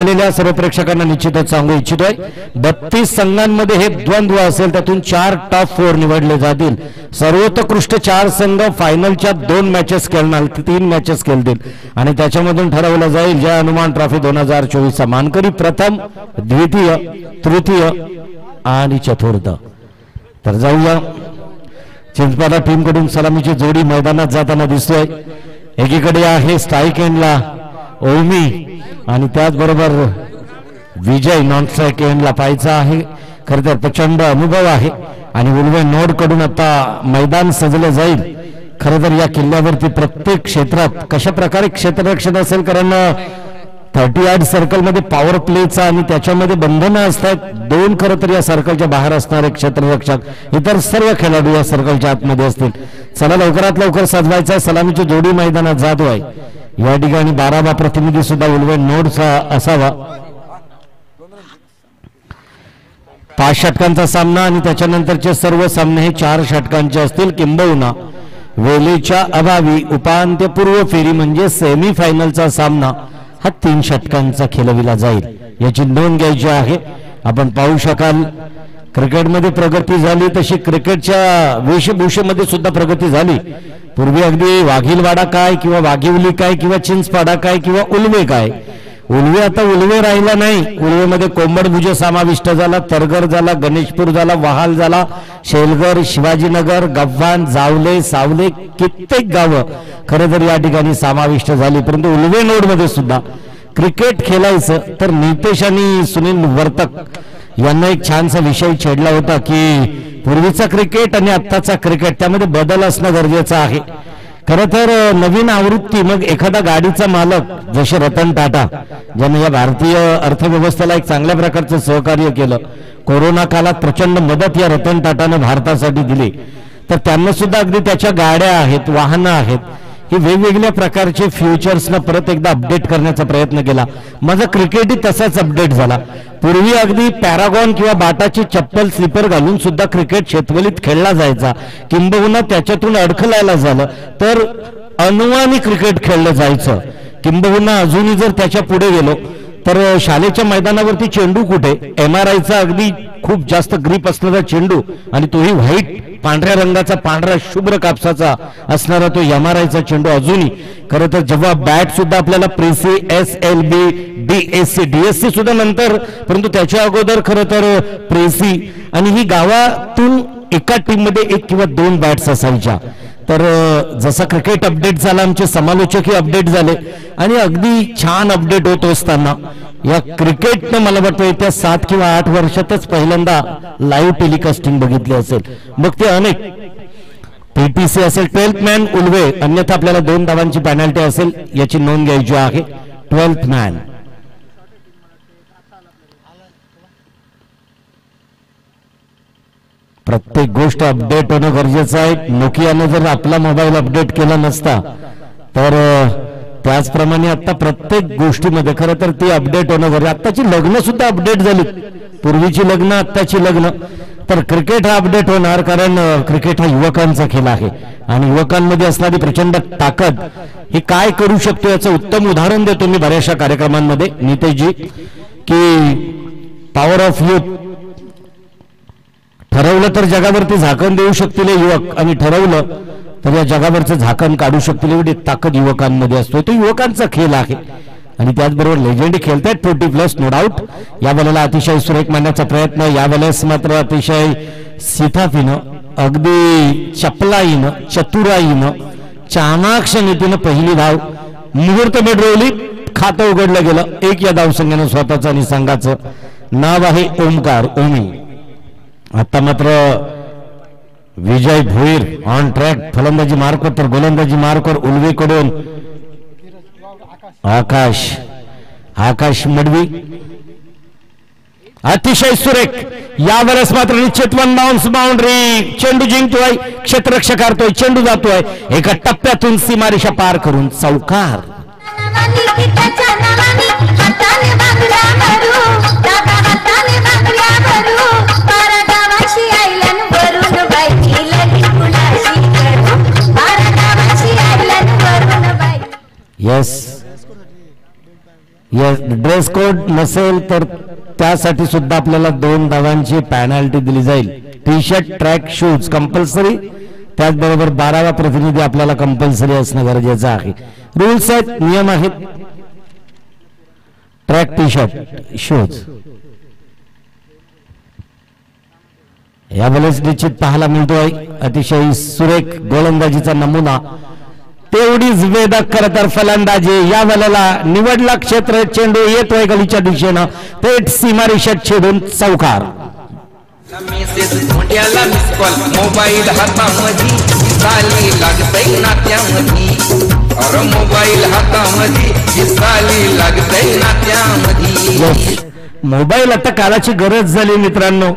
सर्व प्रेक्षकांना निश्चितच सांगू इच्छितोय 32 संघांमध्ये हे द्वंद्व असेल, त्यातून 4 टॉप 4 निवडले जातील। सर्वोत्कृष्ट 4 संघ फायनलच्या 2 मॅचेस खेळणार, 3 मॅचेस खेळतील आणि त्याच्यामधून ठरवलं जाईल जय हनुमान ट्रॉफी 2024 चा मानकरी प्रथम, द्वितीय, तृतीय आणि चतुर्थ। तर जाऊया, चिंचपाडा टीम कडून सलामीची जोडी मैदानात जाताना दिसतोय। एकीकडे आहे स्ट्राइक एंडला ओमी आणि त्याचबरोबर विजय नॉन स्ट्राइक एंडला पाहायचा आहे। खरं तर प्रचंड अनुभव आहे आणि उल्वे नोड कडून आता मैदान सजले जाईल। खरं तर या किल्ल्यावरती प्रत्येक क्षेत्रात कशा प्रकारे क्षेत्ररक्षण असेल, कारण 30 यार्ड सर्कल मध्ये पॉवर प्लेचा आणि त्याच्यामध्ये बंधनं असतात 2 खरं तर या सर्कलच्या बाहेर असणारे क्षेत्ररक्षक, इतर सर्व खेळाडू या सर्कलच्या आतमध्ये असतील। चला लवकरात लवकर सजवायचा, सलामीची जोडी मैदानात जातोय। या ठिकाणी 12वा प्रतिनिधी सुद्धा उल्वे नोडचा असावा। 5 षटकांचा सामना आणि त्याच्यानंतरचे सर्व सामने हे 4 षटकांचे असतील, किंबहुना वेळेच्या अभावी उपांत्यपूर्व फेरी म्हणजे सेमी फायनलचा सामना हा 3 षटकांचा खेळविला जाईल, याची नोंद घ्यायची आहे। आपण पाहू शकाल क्रिकेटमध्ये प्रगती झाली तशी क्रिकेटच्या वेशभूषेमध्ये सुद्धा प्रगती झाली। पूर्वी अगदी वाघीलवाडा काय किंवा वाघिवली काय किंवा चिंचपाडा काय किंवा उल्वे काय, उल्वे आता उल्वे राहिला नाही। उल्वेमध्ये कोंबडभुज समाविष्ट झाला, तरगर झाला, गणेशपूर झाला, वहाल झाला, शेलगर, शिवाजीनगर, गव्हाण, जावले, सावले, कित्येक गावं खरं तर या ठिकाणी समाविष्ट झाली। परंतु उल्वे नोडमध्ये सुद्धा क्रिकेट खेळायचं तर नितेश आणि सुनील वर्तक यांना एक छानसा विषय छेडला होता की पूर्वीचा क्रिकेट आणि आत्ताचा क्रिकेट त्यामध्ये बदल असणं गरजेचं आहे। खरं तर नवीन आवृत्ती, मग एखादा गाडीचा मालक जसे रतन टाटा ज्याने या भारतीय अर्थव्यवस्थेला एक चांगल्या प्रकारचं सहकार्य केलं, कोरोना काळात प्रचंड मदत या रतन टाटानं भारतासाठी दिली, तर त्यांना सुद्धा अगदी त्याच्या गाड्या आहेत, वाहनं आहेत, हे वेगवेगळ्या प्रकारचे फ्युचर्सना परत एकदा अपडेट करण्याचा प्रयत्न केला। माझा क्रिकेटही तसाच अपडेट झाला। पूर्वी अगदी पॅरागॉन किंवा बाटाची चप्पल स्लीपर घालून सुद्धा क्रिकेट शेतवलीत खेळला जायचा, किंबहुना त्याच्यातून अडखळायला झालं तर अनवाणी क्रिकेट खेळलं जायचं। किंबहुना अजूनही जर त्याच्या पुढे गेलो तर शाळेच्या मैदानावरती चेंडू कुठे, MRIचा अगदी खूप जास्त ग्रीप असणारा चेंडू आणि तोही व्हाईट पांढऱ्या रंगाचा, पांढरा शुभ्र कापसाचा असणारा तो MRIचा चेंडू अजूनही। खरं तर जेव्हा बॅट सुद्धा आपल्याला प्रेसी, SLB, DSC, DSC सुद्धा नंतर, परंतु त्याच्या अगोदर खरं तर प्रेसी आणि ही गावातून एका टीम मध्ये 1 किंवा 2 बॅट्स असायच्या। तर जसा क्रिकेट अपडेट झाला, आमचे समालोचकही अपडेट झाले आणि अगदी छान अपडेट होत असताना या क्रिकेटनं मला वाटतं येत्या 7 किंवा 8 वर्षातच पहिल्यांदा लाईव्ह टेलिकास्टिंग बघितली असेल। मग ते अनेक PTC असेल 12th मॅन उल्वे, अन्यथा आपल्याला 2 धावांची पेनल्टी असेल, याची नोंद घ्यायची आहे। 12th मॅन प्रत्येक गोष्ट अपडेट होणं गरजेचं आहे। नोकियाने जर आपला मोबाईल अपडेट केला नसता तर त्याचप्रमाणे आता प्रत्येक गोष्टीमध्ये खरं तर ती अपडेट होणं गरजेचं। आत्ताची लग्न सुद्धा अपडेट झाली, पूर्वीची लग्न आत्ताची लग्न, तर क्रिकेट हा अपडेट होणार, कारण क्रिकेट हा युवकांचा खेळ आहे आणि युवकांमध्ये असणारी प्रचंड ताकद हे काय करू शकतो याचं उत्तम उदाहरण देतो मी बऱ्याचशा कार्यक्रमांमध्ये नितेशजी, की पॉवर ऑफ यूथ। ठरवलं तर जगावरती झाकण देऊ शकतील युवक आणि ठरवलं तर या जगावरचं झाकण काढू शकतील एवढी ताकद युवकांमध्ये असतो। तो युवकांचा खेळ आहे आणि त्याचबरोबर लेजेंडी खेळतायत 40+ नो डाऊट। या वेळेला अतिशय सुरेख मांडण्याचा प्रयत्न, या वेळेस मात्र अतिशय शिथाफीनं, अगदी चपलाईनं, चतुराईनं, चाणाक्ष नीतीनं पहिली धाव मुहूर्त बेडरोवली, खातं उघडलं गेलं। 1 या धावसंख्येनं स्वतःचं आणि संघाचं नाव आहे ओमकार, ओमी। आता मात्र विजय भोईर ऑन ट्रॅक, फलंदाजी मार्कवर तर गोलंदाजी मार्कवर उल्वेकडून आकाश मडवी। अतिशय सुरेख, यावेळेस मात्र निश्चित 1 बाउन्स बाउंड्री, चेंडू जिंकतोय, क्षेत्ररक्षक करतोय, चेंडू जातोय एका टप्प्यातून सीमारेषा पार करून चौकार। यस ड्रेस ड्रेस कोड नसेल तर त्यासाठी सुद्धा आपल्याला 2 धावांची पेनल्टी दिली जाईल. T shirt track shoes compulsory, त्याचबरोबर 12वा प्रतिनिधी आपल्याला कंपल्सरी असणं गरजेचं आहे. रूल्स आहेत, नियम आहेत. ट्रॅक टी शर्ट शूज यावेळेस निश्चित पाहायला मिळतोय अतिशय सुरेख गोलंदाजीचा नमुना. तेवढीच वेदक खरं तर फलंदाजी. या वेळेला निवडला क्षेत्र, चेंडू येतोय गलीच्या दिशेनं, थेट सीमारेषेत छेडून चौकार. मोबाईल हातामध्ये दिसाली लागतय नात्यामध्ये, अरे मोबाईल हातामध्ये दिसाली लागतय नात्यामध्ये. मोबाईल आता काळाची गरज झाली मित्रांनो.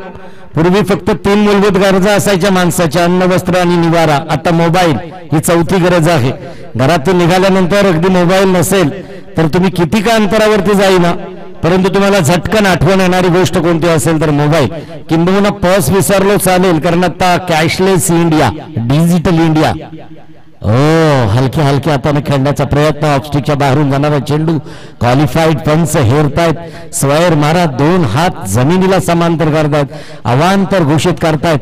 पूर्वी फक्त 3 मूलभूत गरजा असायच्या माणसाच्या, अन्न वस्त्र आणि निवारा. आता मोबाईल ही 4थी गरज आहे. घरातून निघाल्यानंतर अगदी मोबाईल नसेल तर तुम्ही किती का अंतरावरती जाईना, परंतु तुम्हाला झटकन आठवण येणारी गोष्ट कोणती असेल तर मोबाईल. किंबहुना पर्स विसरलो चालेल, कारण आता कॅशलेस इंडिया, डिजिटल इंडिया. हलक्या हलक्या हाताने खेळण्याचा प्रयत्न. ऑफस्टिकच्या बाहेरून जाणारा चेंडू क्वालिफाईड पंच हेरतायत. स्वैर मारा, 2 हात जमिनीला समांतर करतायत, अवांतर घोषित करतायत.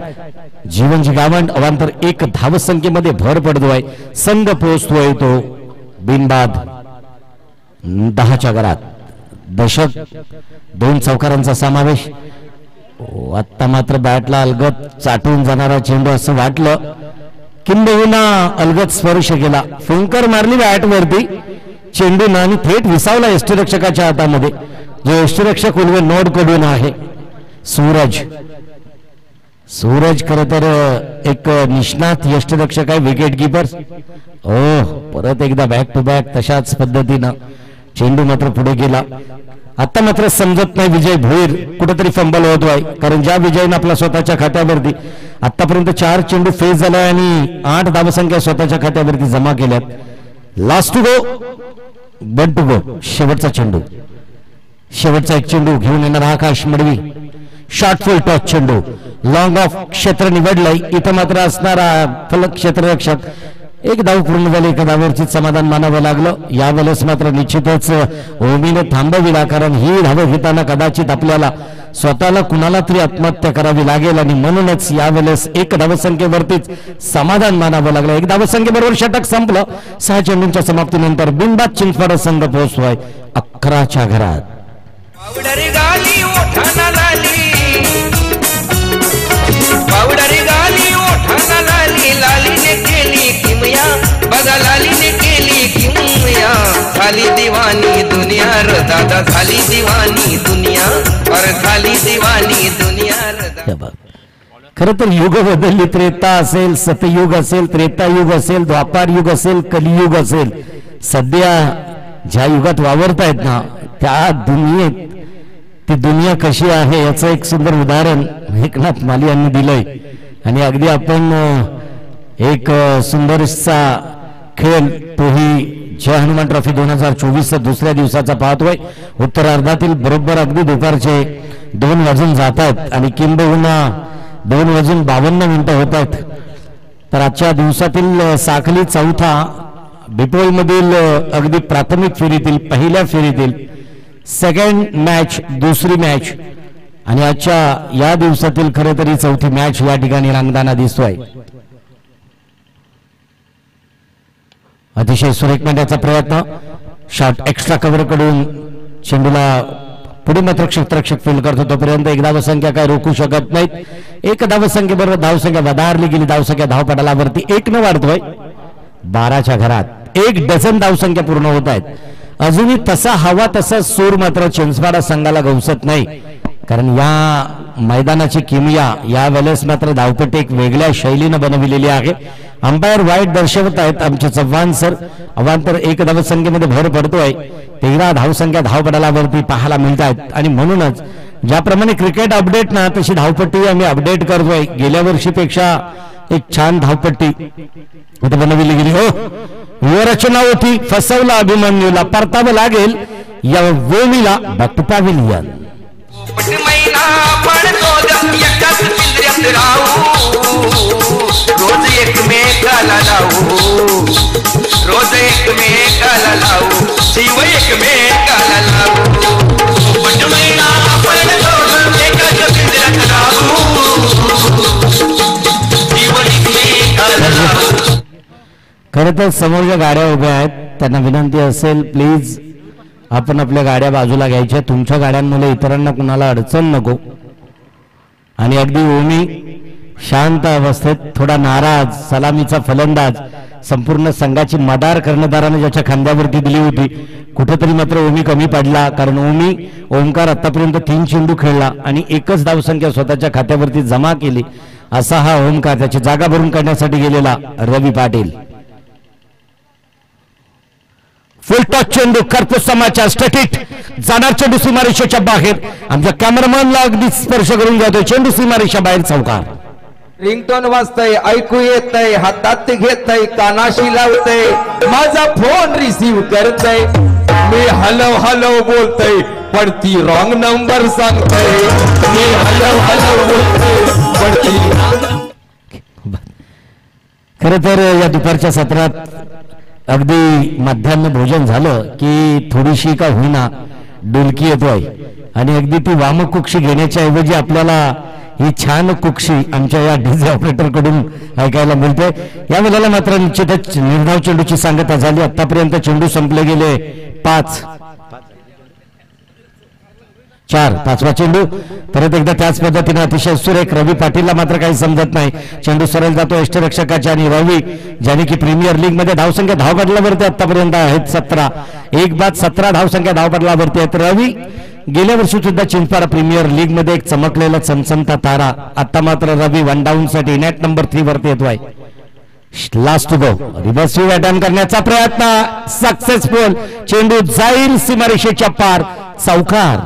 जीवनची गावंड अवांतर 1 धावसंख्येमध्ये भर पडतोय. संघ पोहोचतोय तो बिनबाद 10च्या घरात. दशक 2 चौकारांचा समावेश. आता मात्र बॅटला अलगद चाटून जाणारा चेंडू असं वाटलं, किंबहुना अलगद स्पर्श केला. फुंकर मारली बॅट वरती चेंडून आणि थेट विसावला यष्टिरक्षकाच्या हातामध्ये, जो यष्टिरक्षक उलवे नोड कडून आहे. सूरज खरं तर एक निष्णात यष्टिरक्षक आहे, विकेट कीपर. परत एकदा बॅक टू बॅक तशाच पद्धतीनं चेंडू मात्र पुढे गेला. आता मात्र समजत नाही विजय भोईर कुठेतरी फंबल होतोय, कारण ज्या विजयनं आपल्या स्वतःच्या खात्यावरती आतापर्यंत 4 चेंडू फेस झालाय आणि 8 धावसंख्या स्वतःच्या खात्यावरती जमा केल्यात. Last to go, but to go. शेवटचा चेंडू, शेवटचा एक चेंडू घेऊन येणार Akash Madvi. Short full toss चेंडू, लॉंग ऑफ क्षेत्र निवडलंय. इथं मात्र असणारा फलक क्षेत्ररक्षक. 1 धाव पूर्ण झाली, 1 धावेवरती समाधान मानावं लागलं. यावेळेस मात्र निश्चितच ओमीने थांबविला, कारण ही धावं घेताना कदाचित आपल्याला स्वतःला कुणाला तरी आत्महत्या करावी लागेल आणि म्हणूनच यावेळेस 1 धावसंख्येवरतीच समाधान मानावं लागलं. 1 धावसंख्येबरोबर षटक संपलं. 6 चेंडूंच्या समाप्तीनंतर बिनबाद चिंचवड संघ पोहोचतोय 11च्या घरात. पावडरी गाली ओठाना लाली, पावडरी गाली ओठाना लाली, लालीने केली किमया, बघा लालीने केली किमया. झाली दिवानी दुनिया र दादा, झाली दिवानी दुनिया, और झाली दिवानी दुनिया र दादा. खरं तर युग बदलली. त्रेता असेल, सतयुग असेल, त्रेतायुग असेल, द्वापार युग असेल, कलियुग असेल, सध्या ज्या युगात वावरतायत ना त्या दुनियेत ती दुनिया कशी आहे याचं एक सुंदर उदाहरण एकनाथ माली यांनी दिलंय. आणि अगदी आपण एक सुंदरसा खेळ तोही जय हनुमान ट्रॉफी 2024 दुसऱ्या दिवसाचा पाहतोय. उत्तरार्धातील बरोबर अगदी दुपारचे 2 वाजून जात आहेत आणि किंबहुना 2 वाजून 52 मिनिटं होत आहेत. तर आजच्या दिवसातील साखली चौथा बिपोलमधील अगदी प्राथमिक फेरीतील पहिल्या फेरीतील सेकंड मॅच, दुसरी मॅच आणि आजच्या या दिवसातील खरं तरी 4थी मॅच या ठिकाणी रंगताना दिसतोय. अतिशय सुरेख मांडण्याचा प्रयत्न. शॉट एक्स्ट्रा कव्हर कडून चेंडूला पुढे मात्र क्षेत्ररक्षक फील करतो. तोपर्यंत 1 धावसंख्या काय रोखू शकत नाहीत. 1 धावसंख्येबरोबर धावसंख्या वधारली गेली. धावसंख्या धावपटालावरती 1 न वाढतोय 12च्या घरात. 1 डझन धावसंख्या पूर्ण होत आहेत. अजूनही तसा हवा तसा सूर मात्र चिंचवाडा संघाला गवसत नाही, कारण या मैदानाची किमया या वेळेस मात्र धावपट्टी एक वेगळ्या शैलीनं बनविलेली आहे. अंपायर वाईट दर्शवत आहेत आमचे चव्हाण सर. अवांतर 1 धावसंख्येमध्ये भर पडतोय. 13 धावसंख्या धावपटालावरती पाहायला मिळत आहेत आणि म्हणूनच ज्याप्रमाणे क्रिकेट अपडेट ना तशी धावपट्टी आम्ही अपडेट करतोय. गेल्या वर्षीपेक्षा एक छान धावपट्टी इथे बनवली गेली. व्यूहरचना होती, फसवला अभिमन्यूला, परतावं लागेल या वेळीला. Back to pavilion. महिना पडतो एकाच पिंजऱ्यात राहू, रोज एकमेकाला लावू, रोज एकमेकाला लावू, जीव एकमेकाला लावू. पण महिना आपण दोघं एकाच पिंजऱ्यात राहू, जीव एकमेकाला लावू. खरं तर समोर ज्या गाड्या उभ्या आहेत त्यांना विनंती असेल, प्लीज आपण आपल्या गाड्या बाजूला घ्यायच्या. तुमच्या गाड्यांमुळे इतरांना कुणाला अडचण नको. आणि अगदी ओमी शांत अवस्थेत, थोडा नाराज, सलामीचा फलंदाज, संपूर्ण संघाची मदार कर्णधाराने ज्याच्या खांद्यावरती दिली होती. कुठेतरी मात्र ओमी कमी पडला, कारण ओमकार आतापर्यंत 3 चेंडू खेळला आणि एकच धावसंख्या स्वतःच्या खात्यावरती जमा केली. असा हा ओमकार, त्याची जागा भरून काढण्यासाठी गेलेला रवी पाटील. फुल टॉच चेंडू करतो समाचार, स्टॅटिक जाणार चेंडू सीमारेषेच्या बाहेर. आमच्या कॅमेरामॅनला अगदी स्पर्श करून जातोय. चेंडू सीमारेषा बाहेर, चौकार. रिंगटोन वाजतय, ऐकू येतय, हातात घेतय, कानाशी लावतय, माझा फोन रिसीव्ह करतय, मी हलव हलव बोलतय पण ती रॉंग नंबर सांगतय, मी हलव हलव बोलतय पण ती. खरं तर या दुपारच्या सत्रात अगदी मध्यान्ह भोजन झालं की थोडीशी का होईना डुलकी येतोय आणि अगदी ती वामक कुक्षी घेण्याच्या ऐवजी आपल्याला ही छान कुक्षी आमच्या या डीजे ऑपरेटर कडून ऐकायला मिळते. या वेळेला मात्र निश्चितच निर्धाव चेंडूची सांगता झाली. आतापर्यंत चेंडू संपले गेले 5-4. 5वा चेंडू परत एकदा त्याच पद्धतीने अतिशय सुरेख. रवी पाटीलला मात्र काही समजत नाही. चेंडू सरळ जातो यष्टरक्षकाच्या आणि रवी, ज्याने की प्रीमियर लीग मध्ये धावसंख्या धावपटलावरती आतापर्यंत आहेत 17. एक बाद 17 धावसंख्या धावपटलावरती आहेत. रवी गेल्या वर्षी सुद्धा चिंचपाडा प्रीमियर लीग मध्ये एक चमकलेला चमचमता तारा. आता मात्र रवी 1 डाऊन साठी नेट नंबर 3 वरती येतोय. लास्ट गो, रिव्हर्सिव्ह अटॅम्प्ट करण्याचा प्रयत्न सक्सेसफुल. चेंडू जाईल सीमारेषेच्या पार, चौकार.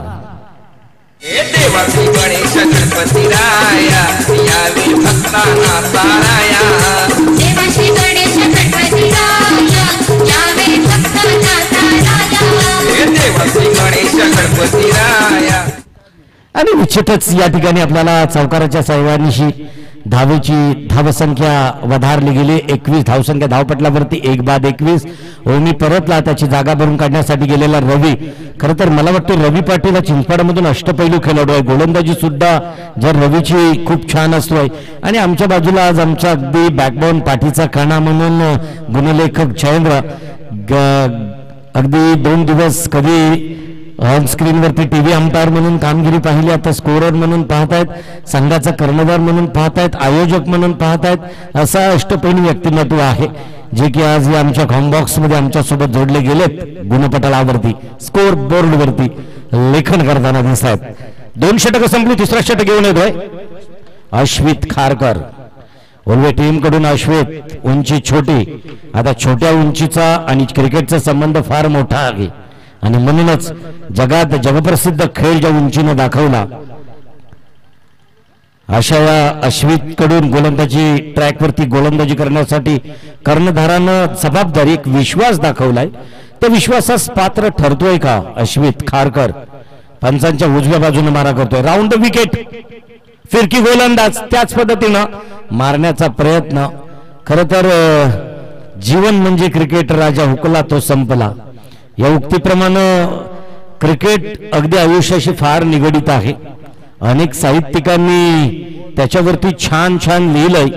देवासी गणेश गणपती राया, यावी भक्तांना साराया, देवासी गणेश गणपती राया, यावी भक्तांना साराया, देवासी गणेश गणपती राया. आणि निश्चितच या ठिकाणी आपल्याला चौकाराच्या सहाव्यानिशी धावेची धावसंख्या वधारली गेली. 21 धावसंख्या धावपटलावरती, 1 बाद 21. ओमी परतला, त्याची जागा भरून काढण्यासाठी गेलेला रवी. खरं तर मला वाटतं रवी पाटील हा चिंचपाडामधून अष्टपैलू खेळाडू आहे. गोलंदाजी सुद्धा जर रवीची खूप छान असतोय. आणि आमच्या बाजूला आज आमचा अगदी बॅकबोन, पाठीचा कणा म्हणून गुणलेखक जयेंद्र अगदी 2 दिवस कधी ऑन स्क्रीनवरती टीव्ही अंपायर म्हणून कामगिरी पाहिली, आता स्कोरर म्हणून पाहतायत, संघाचा कर्णधार म्हणून पाहतायत, आयोजक म्हणून पाहतायत. असा अष्टपैलू व्यक्तिमत्व आहे जे की आज या आमच्या कॉम्बॉक्स मध्ये आमच्यासोबत जोडले गेलेत. गुणपटलावरती, स्कोर बोर्डवरती लेखन करताना दिसत आहेत. 2 षटकं संपली, 3रा षटक घेऊन येतोय अश्वित खारकर. ओल्वे टीम कडून अश्वित, उंची छोटी, आता छोट्या उंचीचा आणि क्रिकेटचा संबंध फार मोठा आहे आणि म्हणूनच जगात जगप्रसिद्ध खेळ ज्या उंचीने दाखवला, अशा या अश्वित कडून गोलंदाजी ट्रॅकवरती गोलंदाजी करण्यासाठी कर्णधारानं जबाबदारी, एक विश्वास दाखवलाय. त्या विश्वासास पात्र ठरतोय का अश्वित खारकर? पंचांच्या उजव्या बाजूने मारा करतोय, राऊंड विकेट, फिरकी गोलंदाज, त्याच पद्धतीनं मारण्याचा प्रयत्न. खरं तर जीवन म्हणजे क्रिकेट, राजा हुकला तो संपला, या उक्तीप्रमाणे क्रिकेट अगदी आयुष्याशी फार निगडित आहे. अनेक साहित्यिकांनी त्याच्यावरती छान छान लिहिलंय.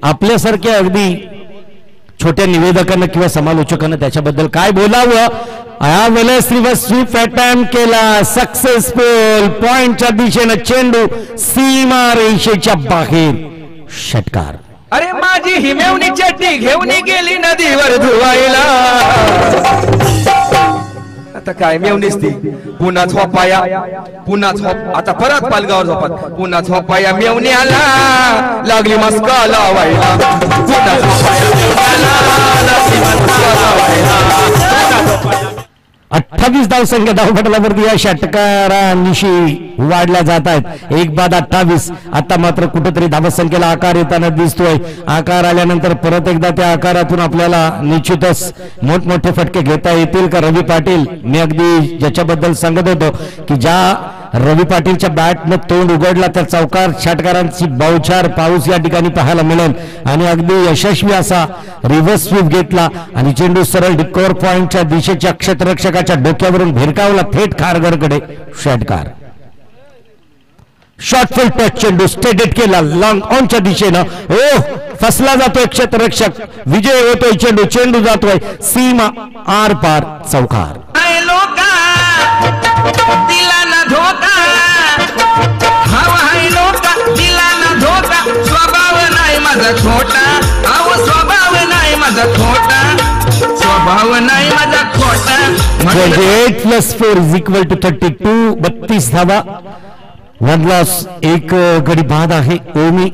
आपल्यासारख्या अगदी छोट्या निवेदकांना किंवा समालोचकांना त्याच्याबद्दल काय बोलावं. यावेळेस रिव्हर्स स्वीप अटॅम्प्ट केला, सक्सेसफुल. पॉइंटच्या दिशेनं चेंडू सीमा रेषेच्या बाहेर, षटकार. अरे माझी हिमेवणी चड्डी घेऊन गेली नदीवर धुवायला. आता काय मेवणीच ती, पुन्हा झोपाया, पुन्हा झोप, आता परत पालगावर झोपात, पुन्हा झोपाया मेवणी आला, लागली मस्का लावायला, पुन्हा झोपाया मेवणी आला, लागली मस्का लावायला. 28 धावसंख्या धावपटलावरती या षटकारांनिशी वाढल्या जात आहेत. 1 बाद 28. आता मात्र कुठेतरी धावसंख्येला आकार येताना दिसतोय. आकार आल्यानंतर परत एकदा त्या आकारातून आपल्याला निश्चितच मोठमोठे फटके घेता येतील का रवी पाटील? मी अगदी ज्याच्याबद्दल सांगत होतो की ज्या रवी पाटीलच्या बॅटनं तोंड उघडला तर चौकार षटकारांची बौछार पाऊस या ठिकाणी पाहायला मिळेल आणि अगदी यशस्वी असा रिव्हर्स स्वीप घेतला आणि चेंडू सरळ डिकोर पॉइंटच्या दिशेच्या क्षेत्ररक्षकाच्या डोक्यावरून भिरकावला थेट खारघरकडे. षटकार. शॉर्टफुल टच चेंडू स्टेडेड केला लॉंग ऑनच्या दिशेनं. ओ फसला जातोय क्षेत्ररक्षक. विजय होतोय चेंडू. चेंडू जातोय सीमा आर पार. चौकार. दिला ना धोका हवा आहे लोका दिला ना धोका स्वभाव नाही माझा खोटा अहो स्वभाव नाही माझा खोटा स्वभाव नाही माझा खोटा. 28 + 4 = 32. 32 धावा. 1 लॉस. एक गडी बाद आहे ओमी.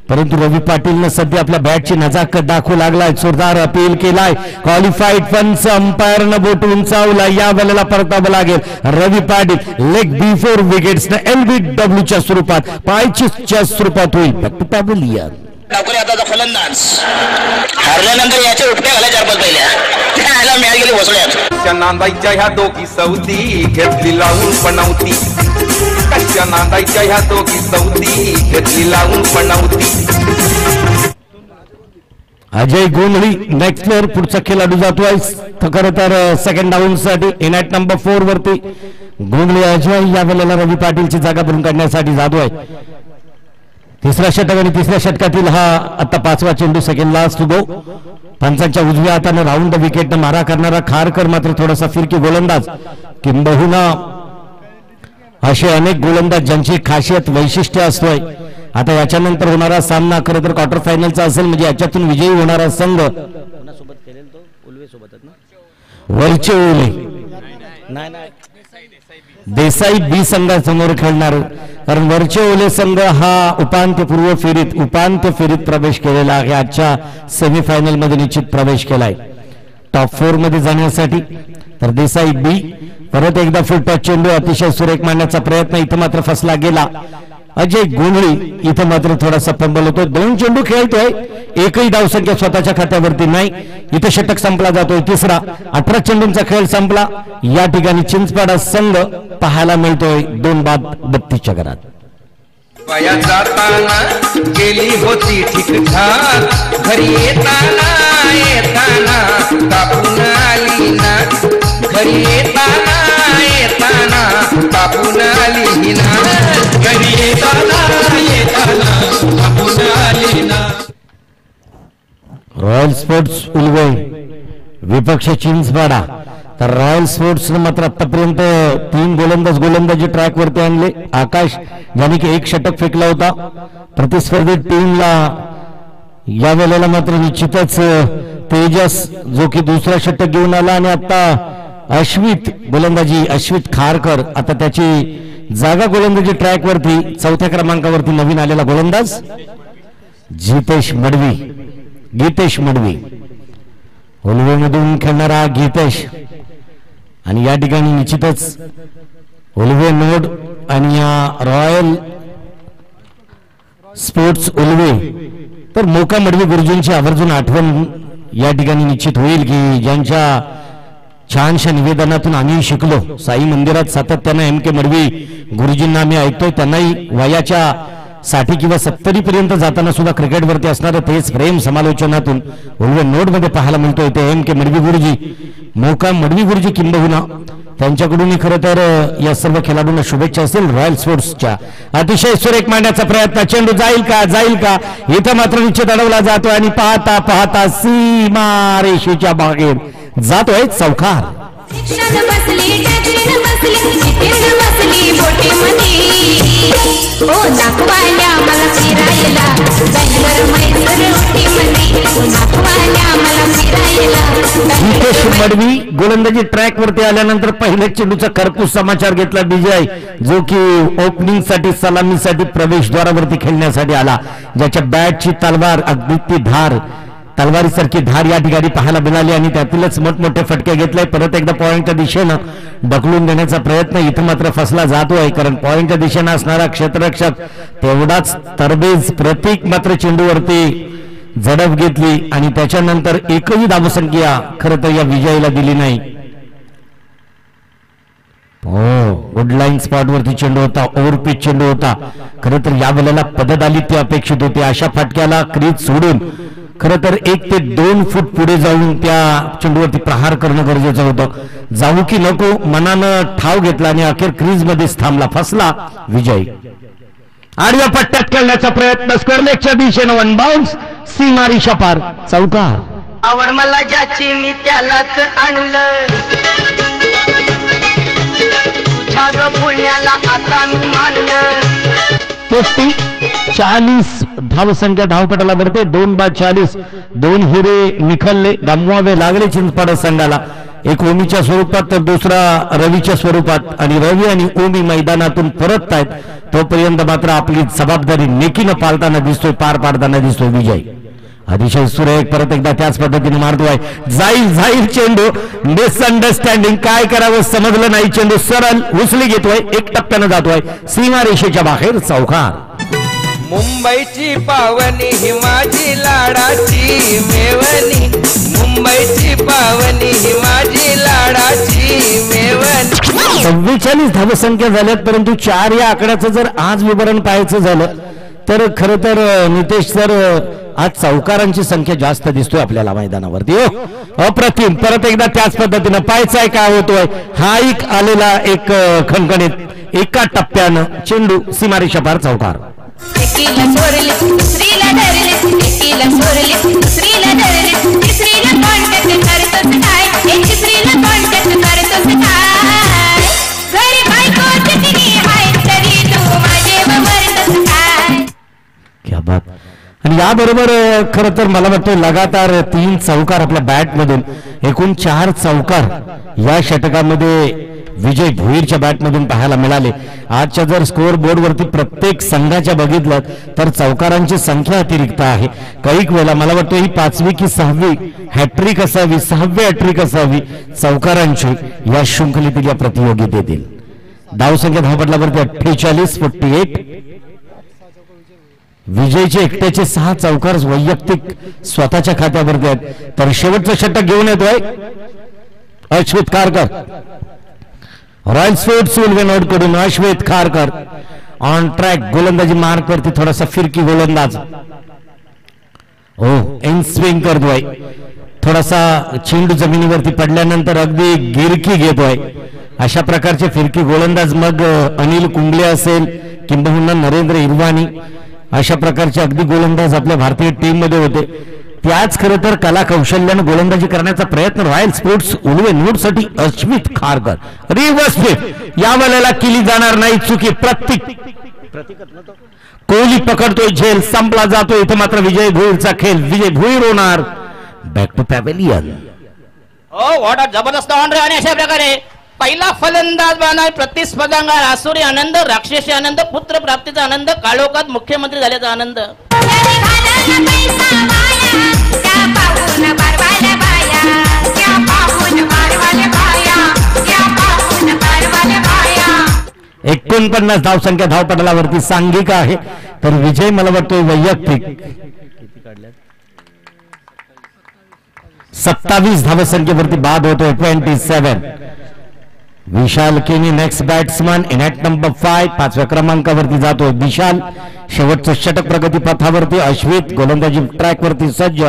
परंतु रवी पाटीलनं सध्या आपल्या बॅटची नजाकत दाखवू लागलाय. जोरदार अपील केलाय. क्वालिफाईड पंच अंपायरनं बोट उंचावला. या बॉलला परतावं लागेल. रवी पाटील लेग बिफोर विकेट्सनं LBWच्या स्वरूपात पायचीच्या स्वरूपात होईल. आता फलंदाज हरल्यानंतर याच्या उपट्या घाला 4-5 पहिल्या त्याला मिळाली गेली वसुल्यात. नांदाईच्या ह्या दोघी सौदी घेतली लावून पणवती. कशा नांदाईच्या ह्या दोघी सौदी घेतली लावून पणवती. अजय गोंधळी नेक्स्ट प्लेअर. पुढचा खेळाडू जातोय खरं तर सेकंड डाऊन साठी इनॅट नंबर 4 वरती. गोंधळी अजय या वेळेला रवी पाटीलची जागा भरून काढण्यासाठी जातोय. तिसरा षटक आणि तिसऱ्या षटकातील हा आता 5वा चेंडू. सेकंड लास्ट गो. पंचांच्या उजव्या हाताने राऊंड द विकेटनं मारा करणारा खारकर मात्र थोडासा फिरकी गोलंदाज. किंबहुना असे अनेक गोलंदाज ज्यांची खासियत वैशिष्ट्य असतोय. आता याच्यानंतर होणारा सामना खरं तर क्वार्टर फायनलचा असेल म्हणजे याच्यातून विजयी होणारा संघ वरचे ओले देसाई बी संघासमोर खेळणार. कारण वरचे ओले संघ हा उपांत्य फेरीत प्रवेश केलेला आहे. आजच्या सेमीफायनल मध्ये निश्चित प्रवेश केलाय टॉप 4 मध्ये जाण्यासाठी. तर देसाई बी. परत एकदा फुल टच चेंडू अतिशय सुरेख मारण्याचा प्रयत्न इथं मात्र फसला गेला. अजय गोंधळी इथं मात्र थोडासा पंबल होतो. 2 चेंडू खेळतोय. एकही धावसंख्या स्वतःच्या खात्यावरती नाही. इथं षटक संपला जातोय. तिसरा 18 चेंडूंचा खेळ संपला. या ठिकाणी चिंचपाडा संघ पाहायला मिळतोय 2 बाद 32च्या घरात. वया जाताना गेली होती ठीकठाक घरी येताना तापून आली ना. घरी येताना तापून आली ना. घरी येताना तापून आली ना. रॉयल स्पोर्ट्स उलवे विपक्ष चिंचपाडा. तर रॉयल स्पोर्ट्सनं मात्र आतापर्यंत 3 गोलंदाजी ट्रॅक वरती आणले. आकाश ज्याने की 1 षटक फेकला होता. प्रतिस्पर्धी टीमला या वेळेला मात्र निश्चितच तेजस जो की दुसरा षटक घेऊन आला आणि आता अश्वित खारकर आता त्याची जागा गोलंदाजी ट्रॅक वरती 4थ्या क्रमांकावरती नवीन आलेला गोलंदाज गीतेश मडवी उलवेमधून खेळणारा गीतेश. आणि या ठिकाणी निश्चितच उलवे नोड आणि या रॉयल स्पोर्ट्स उलवे तर मोका मडवी गुरुजींची आवर्जून आठवण या ठिकाणी निश्चित होईल की ज्यांच्या छानशा निवेदनातून आम्ही शिकलो. साई मंदिरात सातत्याने MK मडवी गुरुजींना आम्ही ऐकतोय. त्यांनाही वयाच्या 60 किंवा 70 पर्यंत जाताना सुद्धा क्रिकेटवरती असणारं तेच प्रेम समालोचनातून उलवे नोट मध्ये पाहायला मिळतोय. ते MK मडवी गुरुजी मोका मडवी गुरुजी किंबहुना त्यांच्याकडूनही खरं तर या सर्व खेळाडूंना शुभेच्छा असेल. रॉयल स्पोर्ट्सच्या अतिशय सुरेख मांडण्याचा प्रयत्न. चेंडू जाईल का इथं मात्र निश्चित अडवला जातोय आणि पाहता सीमा रेषेच्या बाहेर जातोय. चौकार. गीतेश मडवी गोलंदाजी ट्रॅक वरती आल्यानंतर पहिल्या चेंडूचा खरपूस समाचार घेतला विजय जो की ओपनिंग साठी सलामीसाठी प्रवेशद्वारावरती खेळण्यासाठी आला. ज्याच्या बॅटची तलवार अगदी ती तलवारीसारखी धार या ठिकाणी पाहायला मिळाली आणि त्यातीलच मोठमोठे फटके घेतले. परत एकदा पॉइंटच्या दिशेनं ढकलून देण्याचा प्रयत्न इथं मात्र फसला जातोय. कारण पॉइंटच्या दिशेनं असणारा क्षेत्ररक्षक तेवढाच तरबेज प्रतीक मात्र चेंडूवरती झडप घेतली आणि त्याच्यानंतर एकही धावसंख्या खरं तर या विजयाला दिली नाही. हो, वुडलाईन स्पॉट वरती चेंडू होता, ओव्हरपिच चेंडू होता. खरं तर या वेळेला पदत आली ती अपेक्षित होती. अशा फटक्याला क्रीज सोडून खरं तर 1 ते 2 फूट पुढे जाऊन त्या चेंडूवरती प्रहार करणं गरजेचं होतं. जाऊ की नको मनानं ठाव घेतला आणि अखेर क्रीज मध्येच थांबला, फसला विजय. आडव्या पट्ट्यात खेळण्याचा प्रयत्न, स्क्वेअर लेगच्या दिशेनं वन बाउन्स, सीमारी शपार चौकार. आवड मला ज्याची मी त्यालाच आणलं, तुझ्या पुण्याला आता मी मानलं. 40 धावसंख्या धावपटाला भरते. 2/40. 2 हिरे निखलले, गमवावे लागले चिंचपाडा संघाला. एक ओमीच्या स्वरूपात तर दुसरा रवीच्या स्वरूपात. आणि रवी आणि ओमी मैदानातून परत आहेत. तोपर्यंत मात्र आपली जबाबदारी नेकीनं पाळताना दिसतोय, पार पाडताना दिसतोय विजय. अतिशय सुरेख परत एकदा त्याच पद्धतीने मारतोय. जाईल चेंडू, मिसअंडरस्टँडिंग, काय करावं समजलं नाही. चेंडू सरळ उचली घेतोय, 1 टप्प्यानं जातोय सीमा रेषेच्या बाहेर चौकार. मुंबईची पावनी ही माझी लाडाची मेवणी, मुंबईची पावनी ही माझी लाडाची मेवणी. 44 धावसंख्या झाल्यात, परंतु 4 या आकड्याचं जर आज विवरण पाहायचं झालं तर खरं तर नितेश सर आज चौकारांची संख्या जास्त दिसतोय आपल्याला मैदानावरती. अप्रतिम परत एकदा त्याच पद्धतीनं पाहायचाय काय होतोय. हा एक आलेला एक खणखणीत 1 टप्प्यानं चेंडू सीमारेषा पार चौकार. एकीला सोडली दुसरीला धरली, एकीला सोडली दुसरीला धरली, तिसरीला कॉन्टॅक्ट करतोस काय, एक तिसरीला कॉन्टॅक्ट करतोस काय. घरी बायको तिची हाय तरी तू माझे वरतोस काय. क्या बात. आणि याबरोबर खरं तर मला वाटतं लगातार 3 चौकार आपल्या बॅट मधून, एकूण 4 चौकार या षटकामध्ये विजय भोईरच्या बॅट मधून पाहायला मिळाले. आजच्या जर स्कोअर बोर्ड वरती प्रत्येक संघाच्या बघितलं तर चौकारांची संख्या अतिरिक्त आहे. काही वेळेला मला वाटतं ही 5वी की 6वी हॅट्रिक असावी, 6वी हॅट्रिक असावी चौकारांची या शृंखलेतील या प्रतियोगितेतील. धावसंख्या धावपटलावरती 48-48. विजयचे एकट्याचे 6 चौकार वैयक्तिक स्वतःच्या खात्यावरती आहेत. तर शेवटचं षटक घेऊन येतोय अश्वित खारकर. रॉयल स्पोर्ट्स विलवेनोड कडून अश्वित खारकर ऑन ट्रॅक गोलंदाजी मार्क वरती, थोडासा फिरकी गोलंदाज. इन स्विंग करतोय, थोडासा चेंडू जमिनीवरती पडल्यानंतर अगदी गिरकी घेतोय. अशा प्रकारचे फिरकी गोलंदाज मग अनिल कुंबळे असेल किंबहुना नरेंद्र इरवाणी, अशा प्रकारचे अगदी गोलंदाज आपल्या भारतीय टीम मध्ये होते. त्याच खरं तर कला कौशल्यानं गोलंदाजी करण्याचा प्रयत्न रॉयल स्पोर्ट्स उलवेनोड साठी अश्वित खारकर. रिव्हर्स फ्लिप या वेळेला केली जाणार नाही, चुकी. कोहली पकडतोय, झेल संपला जातोय. इथे मात्र विजय भोईरचा खेळ. विजय भोईर होणार back to pavilion. What a जबरदस्त ऑनरे. आणि अशा प्रकारे पहिला फलंदाज बनणार प्रतिस्पर्धांगार आसुरी आनंद, राक्षसी आनंद, पुत्र प्राप्तीचा आनंद, काळोखात मुख्यमंत्री झाल्याचा आनंद. त्या 49 धावसंख्या धावपटलावरती सांघिक आहे. तर विजय मला वाटतोय वैयक्तिक 27 धावसंख्येवरती बाद होतोय. 27. विशाल केनी next batsman in at number 5. 5व्या क्रमांकावरती जातोय विशाल. शेवटचं षटक प्रगती पथावरती. अश्वित गोलंदाजी ट्रॅक वरती सज्ज.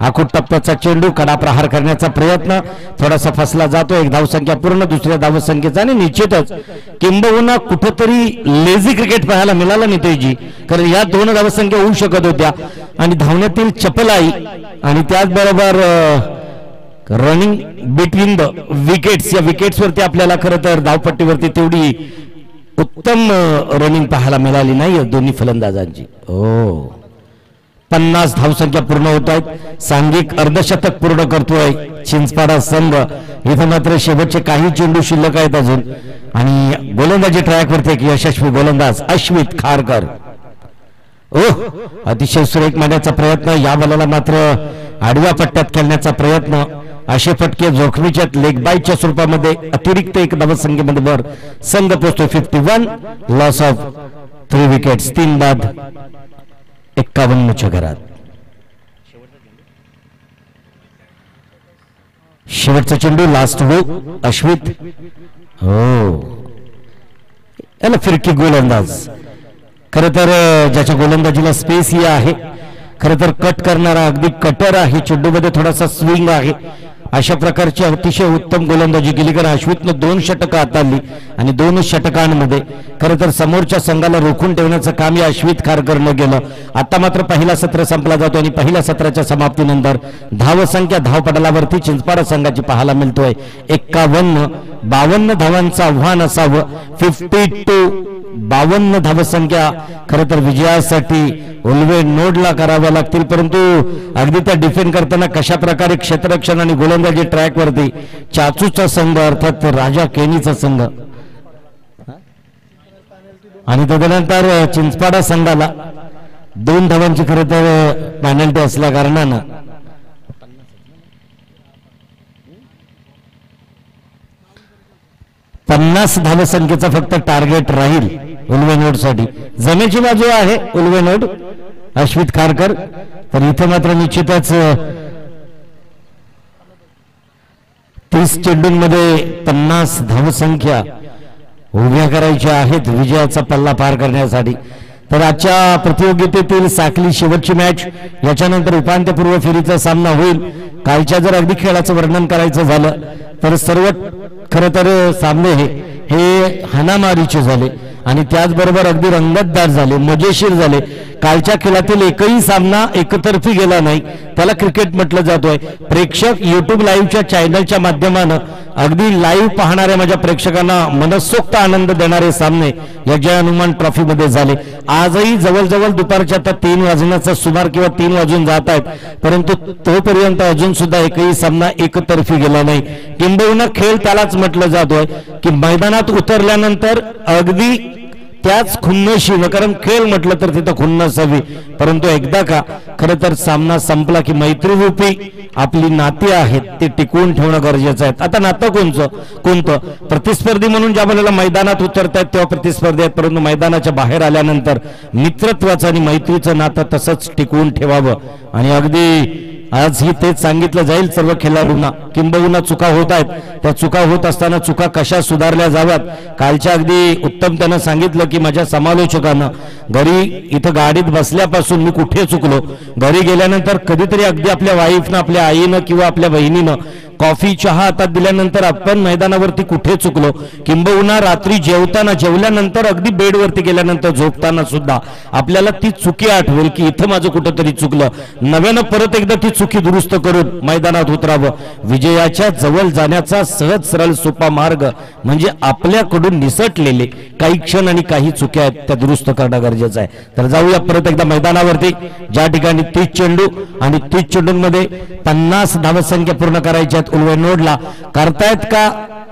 आखूट टप्प्याचा चेंडू, कडा प्रहार करण्याचा प्रयत्न, थोडासा फसला जातो. 1 धावसंख्या पूर्ण. दुसऱ्या धावसंख्येचा आणि निश्चितच किंबहुना कुठेतरी लेझी क्रिकेट पाहायला मिळालं नितेशजी. कारण या 2 धावसंख्या होऊ शकत होत्या आणि धावण्यातील चपलाई आणि त्याचबरोबर रनिंग बिटवीन द विकेट्स, या विकेट्स वरती आपल्याला खरं तर धावपट्टीवरती तेवढी उत्तम रनिंग पाहायला मिळाली नाही दोन्ही फलंदाजांची. 50 धावसंख्या पूर्ण होत आहेत. सांघिक अर्धशतक पूर्ण करतोय चिंचपाडा संघ. इथं मात्र शेवटचे काही चेंडू शिल्लक आहेत अजून. आणि गोलंदाजी ट्रॅकवरती एक यशस्वी गोलंदाज अश्वित खारकर. अतिशय सुरेख मारण्याचा प्रयत्न. या बॉलला मात्र आडव्या पट्ट्यात खेळण्याचा प्रयत्न. असे फटके जोखमीच्या लेग बाईटच्या स्वरूपामध्ये अतिरिक्त 1 धावसंख्येमध्ये वर संघ पोहोचतो. 51. Loss of 3 wickets. 3 बाद 51 घरात. शेवटचा चेंडू लास्ट गो अश्वित हो, याला फिरकी गोलंदाज. खरं तर ज्याच्या गोलंदाजीला स्पेस ही आहे, खरं तर कट करणारा अगदी कटर आहे, चेंडूमध्ये थोडासा स्विंग आहे, अशा प्रकारची अतिशय उत्तम गोलंदाजी केली. कारण अश्वितनं 2 षटकं हाताळली आणि 2 षटकांमध्ये खरं तर समोरच्या संघाला रोखून ठेवण्याचं काम या अश्वित खारकरनं केलं. आता मात्र पहिला सत्र संपला जातो आणि पहिल्या सत्राच्या समाप्तीनंतर धावसंख्या धावपटलावरती चिंचपाडा संघाची पाहायला मिळतोय 51-52 धावांचं आव्हान असावं. 52 धावसंख्या खरं तर विजयासाठी उल्वे नोडला कराव्या लागतील. परंतु अगदी त्या डिफेंड करताना कशा प्रकारे क्षेत्ररक्षण आणि गोलंदाजी ट्रॅकवरती चाचूचा संघ अर्थात राजा केनीचा संघ आणि तदनंतर चिंचपाडा संघाला 2 धावांची खरं तर पेनल्टी असल्या कारणानं 50 धावसंख्येचा फक्त टार्गेट राहील उल्वे नोडसाठी. जमेची बाजू आहे उल्वे नोड अश्वित खारकर, तर इथे मात्र निश्चितच 30 चेंडूंमध्ये 50 धावसंख्या उभ्या करायच्या आहेत विजयाचा पल्ला पार करण्यासाठी. तर आजच्या प्रतियोगितेतील साखली शेवटची मॅच, याच्यानंतर उपांत्यपूर्व फेरीचा सामना होईल. कालच्या जर अगदी खेळाचं वर्णन करायचं झालं तर सर्व खरं तर सामने हे हाणामारीचे झाले आणि त्याचबरोबर अगदी रंगतदार झाले, मजेशीर झाले. कालच्या खेळातील एकही सामना एकतर्फी गेला नाही, त्याला क्रिकेट म्हटलं जातोय. प्रेक्षक युट्यूब लाईव्हच्या चॅनलच्या माध्यमानं अगदी लाईव्ह पाहणाऱ्या माझ्या प्रेक्षकांना मनसोक्त आनंद देणारे सामने या जय हनुमान ट्रॉफीमध्ये झाले. आजही जवळजवळ दुपारच्या आता 3 वाजण्याचा सुमार किंवा 3 वाजून जात आहेत, परंतु तोपर्यंत अजून सुद्धा एकही सामना एकतर्फी गेला नाही. किंबहुना खेळ त्यालाच म्हटलं जातोय की मैदानात उतरल्यानंतर अगदी त्याच खुन्नशीनं, कारण खेळ म्हटलं तर तिथं खुन्नस हवी, परंतु एकदा का खरं तर सामना संपला की मैत्रीरूपी आपली नाती आहेत ते टिकवून ठेवणं गरजेचं आहे. आता नातं कोणतं प्रतिस्पर्धी म्हणून ज्या वेळेला मैदानात उतरतायत तेव्हा प्रतिस्पर्धी आहेत, परंतु मैदानाच्या बाहेर आल्यानंतर मित्रत्वाचं आणि मैत्रीचं नातं तसंच टिकवून ठेवावं. आणि अगदी आजही तेच सांगितलं जाईल सर्व खेळाडूंना. किंबहुना चुका होत आहेत, त्या चुका होत असताना चुका कशा सुधारल्या जाव्यात. कालच्या अगदी उत्तम त्यानं सांगितलं की माझ्या समालोचकांना घरी इथं गाडीत बसल्यापासून मी कुठे चुकलो, घरी गेल्यानंतर कधीतरी अगदी आपल्या वाईफनं, आपल्या आईनं किंवा आपल्या बहिणीनं कॉफी चहा हातात दिल्यानंतर आपण मैदानावरती कुठे चुकलो, किंबहुना रात्री जेवल्यानंतर अगदी बेडवरती गेल्यानंतर झोपताना सुद्धा आपल्याला ती चुकी आठवेल की इथं माझं कुठंतरी चुकलं. नव्यानं परत एकदा ती चुकी दुरुस्त करून मैदानात उतरावं. विजयाच्या जवळ जाण्याचा सहज सरळ सोपा मार्ग म्हणजे आपल्याकडून निसटलेले काही क्षण आणि काही चुक्या आहेत त्या दुरुस्त करणं गरजेचं आहे. तर जाऊया परत एकदा मैदानावरती, ज्या ठिकाणी 30 चेंडू आणि 30 चेंडूंमध्ये 50 धावसंख्या पूर्ण करायच्या उल्वे नोडला करतायत का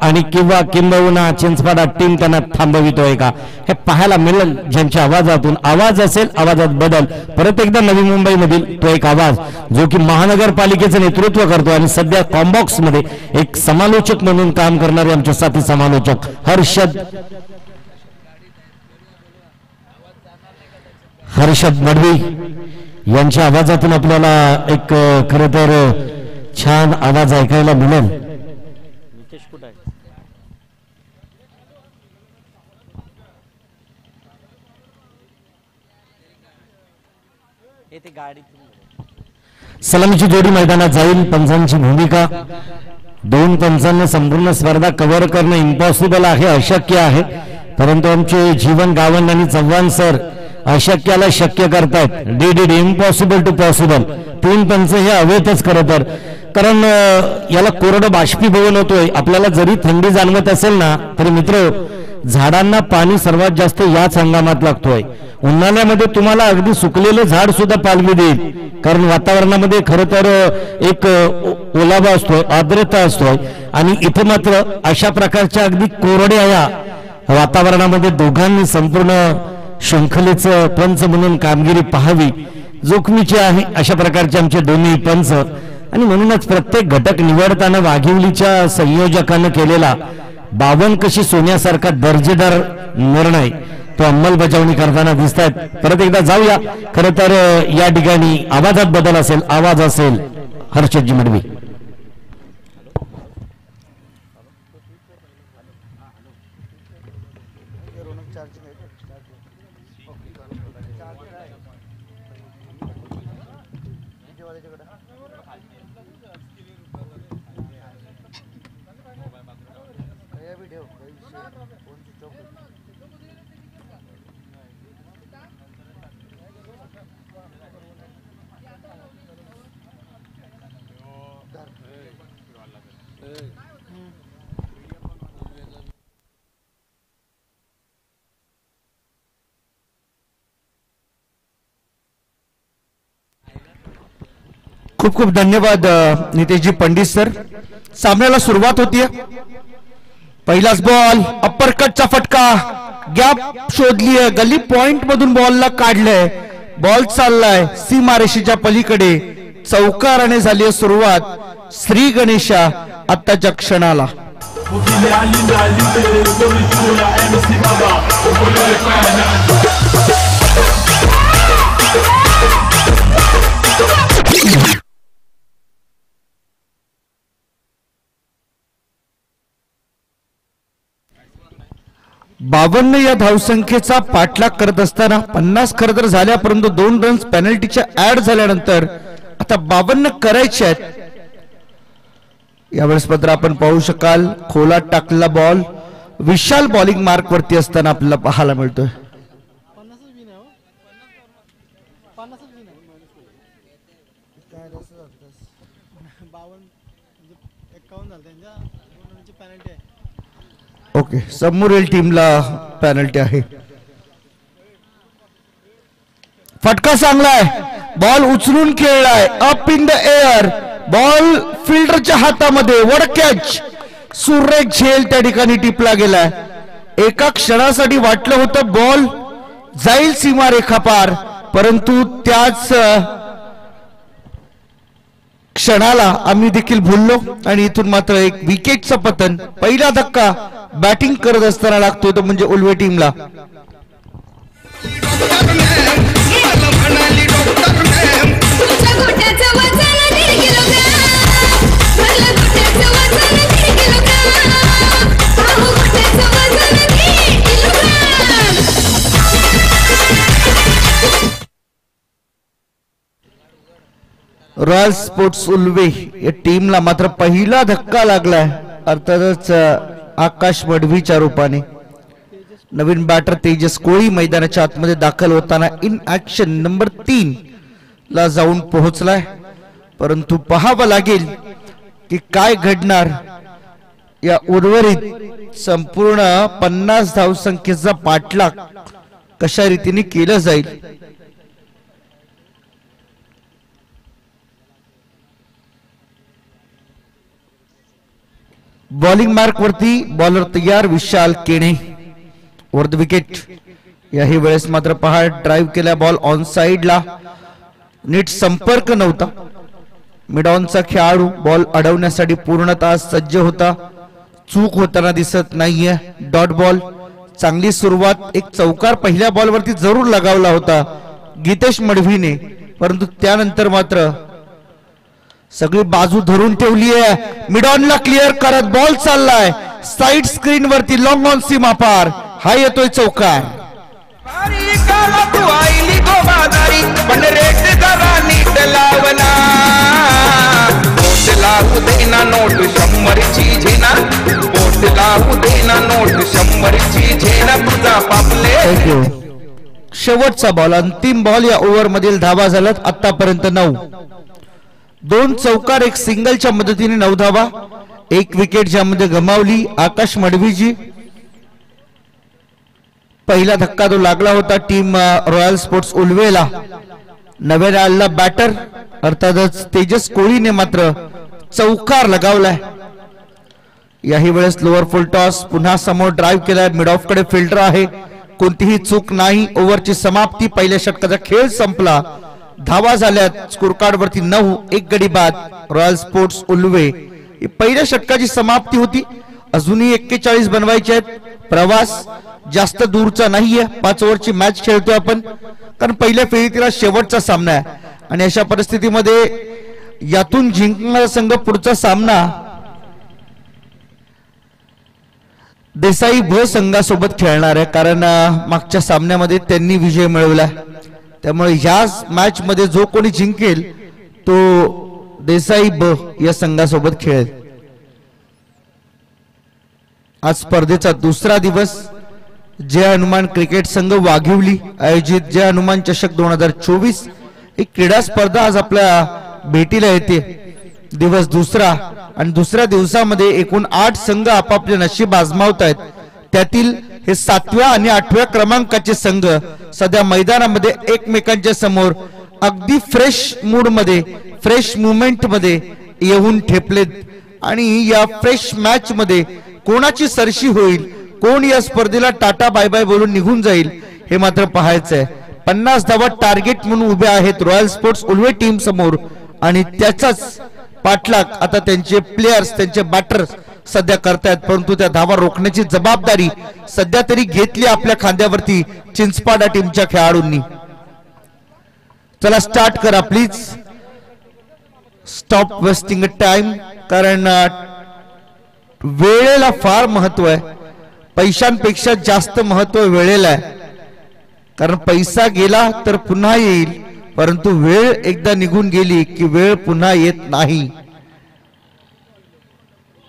आणि किंबहुना चिंचपाडा टीम त्यांना थांबवितोय का हे पाहायला मिळेल. ज्यांच्या आवाजातून आवाज असेल, आवाजात बदल. परत एकदा नवी मुंबईमधील तो एक आवाज जो की महानगरपालिकेचं नेतृत्व करतो आणि सध्या कॉम्बॉक्स मध्ये एक समालोचक म्हणून काम करणारे आमचे साथी समालोचक हर्षद मडवी यांच्या आवाजातून आपल्याला एक खरं तर छान आवाज ऐकायला मिळेल. सलामीची जोडी मैदानात जाईल. पंचांची भूमिका 2 पंचांना संपूर्ण स्पर्धा कव्हर करणं इम्पॉसिबल आहे, अशक्य आहे, परंतु आमचे जीवन गावंड आणि चव्हाण सर अशक्याला शक्य करतायत. Did impossible to possible. 3 पंच हे हवेतच खरं तर, कारण याला कोरडं बाष्पीभवन होतोय. आपल्याला जरी थंडी जाणवत असेल ना तरी मित्र, झाडांना पाणी सर्वात जास्त याच हंगामात लागतोय. उन्हाळ्यामध्ये तुम्हाला अगदी सुकलेलं झाड सुद्धा पालवी देईल, कारण वातावरणामध्ये खरं तर एक ओलावा असतोय, आर्द्रता असतोय. आणि इथं मात्र अशा प्रकारच्या अगदी कोरड्या या वातावरणामध्ये दोघांनी संपूर्ण शृंखलेचं पंच म्हणून कामगिरी पाहावी, जोखमीची आहे अशा प्रकारचे आमचे दोन्ही पंच. आणि म्हणूनच प्रत्येक घटक निवडताना वाघिवलीच्या संयोजकांना केलेला 52 कशी सोन्यासारखा दर्जेदार निर्णय तो अंमलबजावणी करताना दिसत आहेत. परत एकदा जाऊया. खरं तर या ठिकाणी आवाजात बदल असेल, आवाज असेल हर्षदजी मडवी. खूप खूप धन्यवाद नितेशजी पंडित सर. सामन्याला सुरुवात होतीये. पहिलाच बॉल अप्परकटचा फटका, गॅप शोधलीय, गली पॉइंट मधून बॉलला काढलंय, बॉल चाललाय सीमारेषेच्या पलीकडे, चौकाराने झाली सुरुवात श्री गणेशा आत्ताच्या क्षणाला. बावन्न या धावसंख्येचा पाठलाग करत असताना 50 खरं तर झाल्या, परंतु 2 रन्स पेनल्टीच्या ऍड झाल्यानंतर आता 52 करायचे आहेत. यावेळेस मात्र आपण पाहू शकाल खोलात टाकलेला बॉल विशाल बॉलिंग मार्क वरती असताना आपल्याला पाहायला मिळतोय. ओके, समोरील टीमला पेनल्टी आहे. फटका चांगलाय, बॉल उचलून खेळलाय, up in the air, ball फिल्डरच्या हातामध्ये, वड कॅच, सुरेख झेल त्या ठिकाणी टिपला गेलाय. एका क्षणासाठी वाटलं होतं बॉल जाईल सीमारेखा पार, परंतु त्याच क्षणाला आम्ही देखील भुललो आणि इथून मात्र एक विकेटचं पतन. पहिला धक्का बॅटिंग करत असताना लागतोय तो म्हणजे उल्वे टीमला. रॉयल स्पोर्ट्स उल्वे या टीमला मात्र पहिला धक्का लागलाय, अर्थातच आकाश मडवीच्या रूपाने. नवीन बॅटर तेजस कोळी मैदानाच्या आतमध्ये दाखल होताना इन ऍक्शन नंबर 3 ला जाऊन पोहोचलाय, परंतु पाहावं लागेल की काय घडणार. या उर्वरित संपूर्ण 50 धावसंख्येचा पाठलाग कशा रीतीने केलं जाईल. बॉलिंग मार्क वरती बॉलर तयार विशाल केणे वर द विकेट. याही वेळेस मात्र पहा ड्राईव्ह केला बॉल ऑन साइडला, नीट संपर्क नव्हता. मिड ऑनचा खेळाडू बॉल अडवण्यासाठी पूर्णतः सज्ज होता, चूक होताना दिसत नाहीये. डॉट बॉल, चांगली सुरुवात, एक चौकार पहिल्या बॉल वरती जरूर लगावला होता गीतेश मडवीने, परंतु त्यानंतर मात्र सगळी बाजू धरून ठेवली आहे. मिड ऑनला क्लिअर करत बॉल चाललाय साइड स्क्रीन वरती, लॉंग ऑन सीमा पार, हा येतोय चौकार. नोट 100ची झेना, बोट लावू देना नोट 100ची झेना, तुझा पापले. शेवटचा बॉल, अंतिम बॉल. या ओव्हर मधील धावा झाल्यात आतापर्यंत 9. 2 चौकार, एक सिंगलच्या मदतीने 9 धावा, एक विकेट ज्यामध्ये गमावली आकाश मडवीजी. पहिला धक्का तो लागला होता टीम रॉयल स्पोर्ट्स उल्वेला. नव्याने आलेला बॅटर अर्थातच तेजस कोळीने मात्र चौकार लगावलाय. याही वेळेस लोअर फुल टॉस, पुन्हा समोर ड्राईव्ह केलाय, मिड ऑफ कडे फिल्डर आहे, कोणतीही चूक नाही. ओव्हरची समाप्ती, पहिल्या षटकाचा खेळ संपला. धावा झाल्यात स्कोर कार्ड वरती 9, एक गडी बाद. रॉयल स्पोर्ट्स उल्वे पहिल्या षटकाची समाप्ती होती. अजूनही 41 बनवायचे आहेत. प्रवास जास्त दूरचा नाहीये, 5 ओव्हरची मॅच खेळतोय आपण, कारण पहिल्या फेरीतीला शेवटचा सामना आहे आणि अशा परिस्थितीमध्ये यातून जिंकणारा संघ पुढचा सामना देसाई भ संघासोबत खेळणार आहे, कारण मागच्या सामन्यामध्ये त्यांनी विजय मिळवला. त्यामुळे ह्या मॅच मध्ये जो कोणी जिंकेल तो देसाई ब या संघासोबत खेळेल. आज स्पर्धेचा दुसरा दिवस. जय हनुमान क्रिकेट संघ वाघिवली आयोजित जय हनुमान चषक 2024 ही क्रीडा स्पर्धा आज आपल्या भेटीला येते. दिवस दुसरा आणि दुसऱ्या दिवसामध्ये एकूण 8 संघ आपापले नशीब आजमावत आहेत. त्यातील हे 7व्या आणि 8व्या क्रमांकाचे संघ सध्या मैदानामध्ये एकमेकांच्या समोर अगदी फ्रेश मूड मध्ये, फ्रेश मुवमेंट मध्ये येऊन ठेपलेत. आणि या फ्रेश मॅच मध्ये कोणाची सरशी होईल, कोण या स्पर्धेला टाटा बाय बाय बोलून निघून जाईल हे मात्र पाहायचं आहे. 50 धावा टार्गेट म्हणून उभे आहेत रॉयल स्पोर्ट्स उल्वे टीम समोर आणि त्याचाच पाठलाग आता त्यांचे प्लेयर्स, त्यांचे बॅटर्स सध्या करतायत. परंतु त्या धावा रोखण्याची जबाबदारी सध्या तरी घेतली आपल्या खांद्यावरती चिंचपाडा टीमच्या खेळाडूंनी. चला स्टार्ट करा प्लीज. स्टॉप वेस्टिंग टाइम, कारण वेळेला फार महत्व आहे. पैशांपेक्षा जास्त महत्व वेळेला आहे. कारण पैसा गेला तर पुन्हा येईल, परंतु वेळ एकदा निघून गेली की वेळ पुन्हा येत नाही.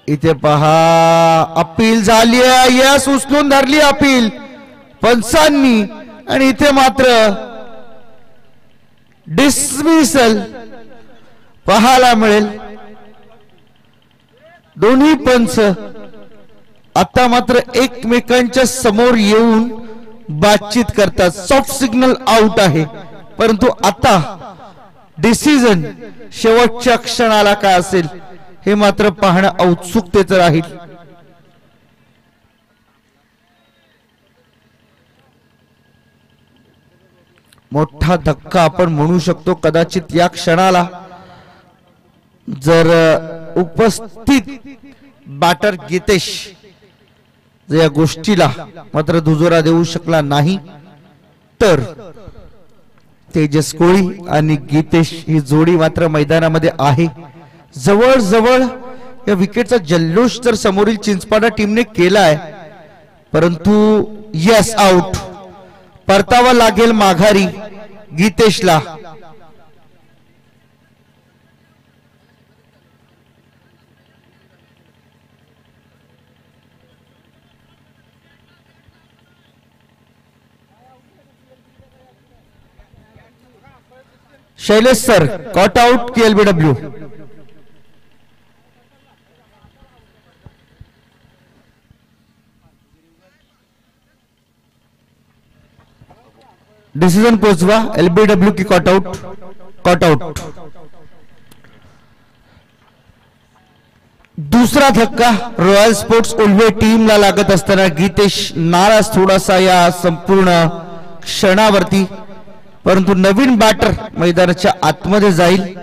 इथे पहा अपील झाली आहे. यस, उचलून धरली अपील पंचांनी आणि इथे मात्र डिसमिसल पाहायला मिळेल. दोन्ही पंच आता मात्र एकमेकांच्या समोर येऊन बातचीत करतात. सॉफ्ट सिग्नल आउट आहे, परंतु आता डिसिजन शेवटच्या क्षणाला काय असेल हे मात्र पाहणं औत्सुकतेचं राहील. मोठा धक्का आपण म्हणू शकतो कदाचित या क्षणाला. जर उपस्थित बॅटर गीतेश या गोष्टीला मात्र दुजोरा देऊ शकला नाही तर तेजस कोळी आणि गीतेश ही जोडी मात्र मैदानामध्ये आहे. जवळ जवळ या विकेटचा जल्लोष तर समोरील चिंचपाडा टीमने केलाय, परंतु यस आउट. परतावा लागेल माघारी गीतेशला. शैलेश सर, कॉट आउट की एलबीडब्ल्यू? डिसिजन पोचवा, एलबीडब्ल्यू की कॉट आउट? Caught out. दुसरा धक्का रॉयल स्पोर्ट्स उल्वे टीमला लागत असताना गीतेश नाराज थोडासा या संपूर्ण क्षणावरती, परंतु नवीन बॅटर मैदानाच्या आतमध्ये जाईल.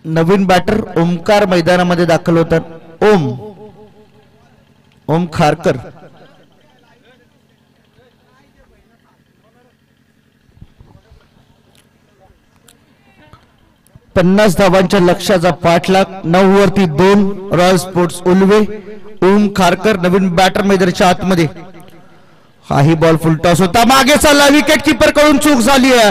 नवीन बॅटर ओमकार मैदानामध्ये दाखल होतात. ओम खारकर. पन्नास धावांच्या लक्ष्याचा पाठलाग. 9 वरती 2 रॉयल स्पोर्ट्स उल्वे. ओम खारकर नवीन बॅटर मैदानाच्या आतमध्ये. हाही बॉल फुल टॉस होता, मागे चालला, विकेट किपर कडून चूक झाली आहे.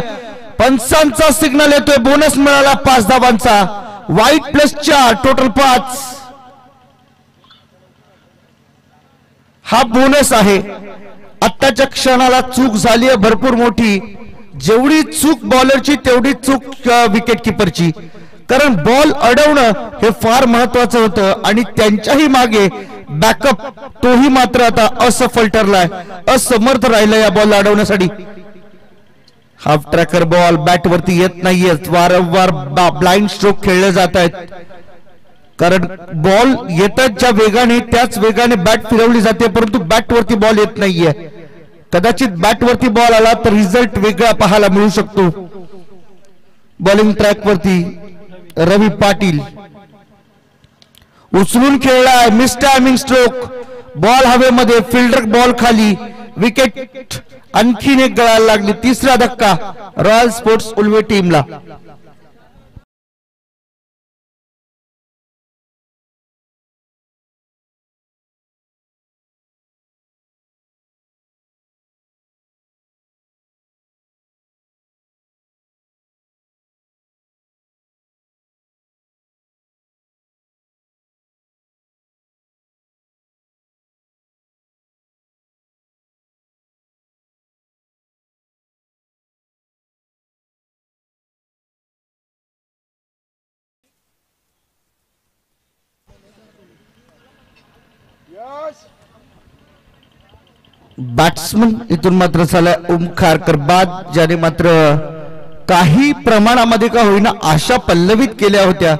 पंचांचा सिग्नल येतोय. बोनस मिळाला 5 धावांचा. वाईट प्लस 4, टोटल 5. हा बोनस आहे. आत्ताच्या क्षणाला चूक झाली आहे भरपूर मोठी. जेवढी चूक बॉलरची तेवढी चूक विकेट किपरची, कारण बॉल अडवणं हे फार महत्वाचं होतं आणि त्यांच्याही मागे बॅकअप तोही मात्र आता असफल ठरलाय, असमर्थ राहिला या बॉल अडवण्यासाठी. हाफ ट्रॅकर बॉल बॅट वरती येत नाहीये. वारंवार ब्लाइंड स्ट्रोक खेळले जात आहेत, कारण बॉल येतात ज्या वेगाने त्याच वेगाने बॅट फिरवली जाते, परंतु बॅट वरती बॉल येत नाहीये. कदाचित बॅट वरती बॉल आला तर रिझल्ट वेगळा पाहायला मिळू शकतो. बॉलिंग ट्रॅक वरती रवी पाटील उचलून खेळलाय. Miss timing stroke. बॉल हवेमध्ये, फिल्डर बॉल खाली, विकेट आणखीन एक गळायला लागली. तिसरा धक्का रॉयल स्पोर्ट्स उल्वे टीमला. बॅट्समन इथून मात्र झालाय ओमकारकर बाद, ज्याने मात्र काही प्रमाणामध्ये का होईना आशा पल्लवित केल्या होत्या,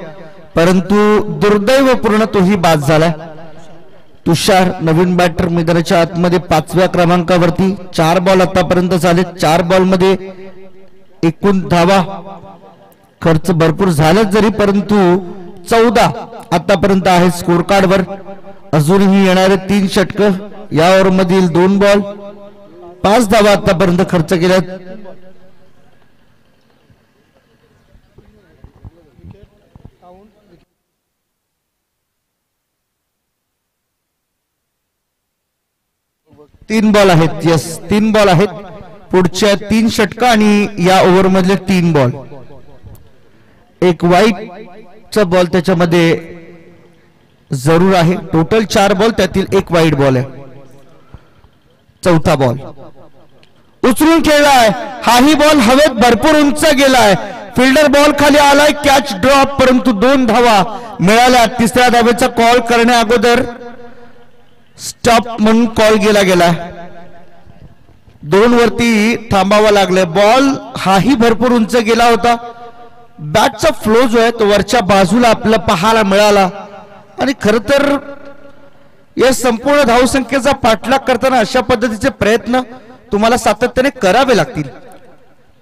परंतु दुर्दैवपूर्ण तोही बाद झालाय. तुषार नवीन बॅटर मैदानाच्या आतमध्ये 5व्या क्रमांकावरती. 4 बॉल आतापर्यंत झाले. 4 बॉल मध्ये एकूण धावा खर्च भरपूर झाला जरी, परंतु 14 आतापर्यंत आहे स्कोर कार्डवर. अजूनही येणारे 3 षटक, या ओव्हर मधील 2 बॉल, 5 धावा आतापर्यंत खर्च केल्यात. तीन बॉल आहेत. यस, 3 बॉल आहेत. पुढच्या 3 षटक आणि या ओव्हर मधले 3 बॉल. एक वाईटचा बॉल त्याच्यामध्ये जरूर आहे. टोटल 4 बॉल, त्यातील 1 वाईट बॉल आहे. 4था बॉल उचलून खेळलाय. हाही बॉल हवेत भरपूर उंच गेलाय. फिल्डर बॉल खाली आलाय. कॅच ड्रॉप, परंतु 2 धावा मिळाल्या. 3ऱ्या धावेचा कॉल करण्या अगोदर स्टॉप म्हणून कॉल केला गेला. 2 वरती थांबावा लागलाय. बॉल हाही भरपूर उंच गेला होता. बॅटचा फ्लो जो आहे तो वरच्या बाजूला आपल्याला पाहायला मिळाला. आणि खर तर या संपूर्ण धावसंख्येचा पाठलाग करताना अशा पद्धतीचे प्रयत्न तुम्हाला सातत्याने करावे लागतील,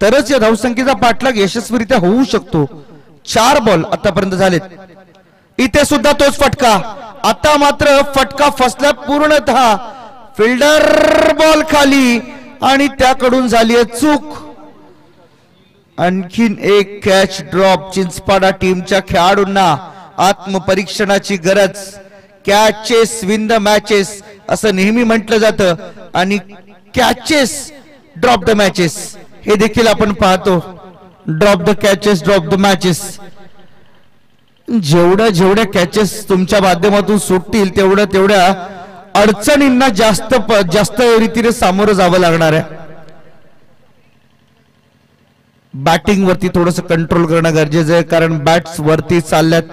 तरच या धावसंख्येचा पाठलाग यशस्वीरित्या होऊ शकतो. 4 बॉल आतापर्यंत झालेत. इथे सुद्धा तोच फटका. आता मात्र फटका फसला पूर्णतः. फिल्डर बॉल खाली आणि त्याकडून झाली आहे चूक. आणखीन एक कॅच ड्रॉप. चिंचपाडा टीमच्या खेळाडूंना आत्मपरीक्षणाची गरज. कॅचेस विन द मॅचेस असं नेहमी म्हटलं जातं, आणि कॅचेस ड्रॉप द मॅचेस हे देखील आपण पाहतो. Drop the catches, drop the matches. जेवढ्या कॅचेस तुमच्या माध्यमातून सुटतील तेवढ्या अडचणींना जास्त रीतीने सामोरं जावं लागणार आहे. बॅटिंग वरती थोडस कंट्रोल करणं गरजेचं आहे, कारण बॅट्स वरती चालल्यात.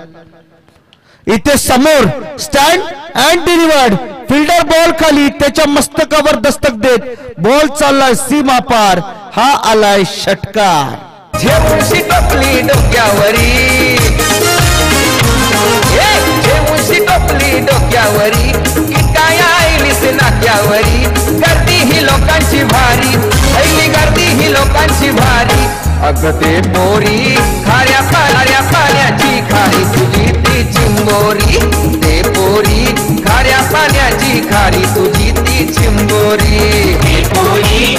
इथे समोर stand and delivered. Fielder ball खाली, त्याच्या मस्तकावर दस्तक देत बॉल चाललाय सीमा पार. हा आलाय षटकार. झेऊशी टोपली डोक्यावरी, झेऊशी टोपली डोक्यावरी, की काय आईलीस नाक्यावरी. गर्दी ही लोकांची भारी, पहिली गर्दी ही लोकांची भारी. अग ते पोरी खाऱ्या पाण्याची खारी तुझी ती चिंबोरी. ते पोरी खाऱ्या पाण्याची खारी तुझी ती चिंबोरी.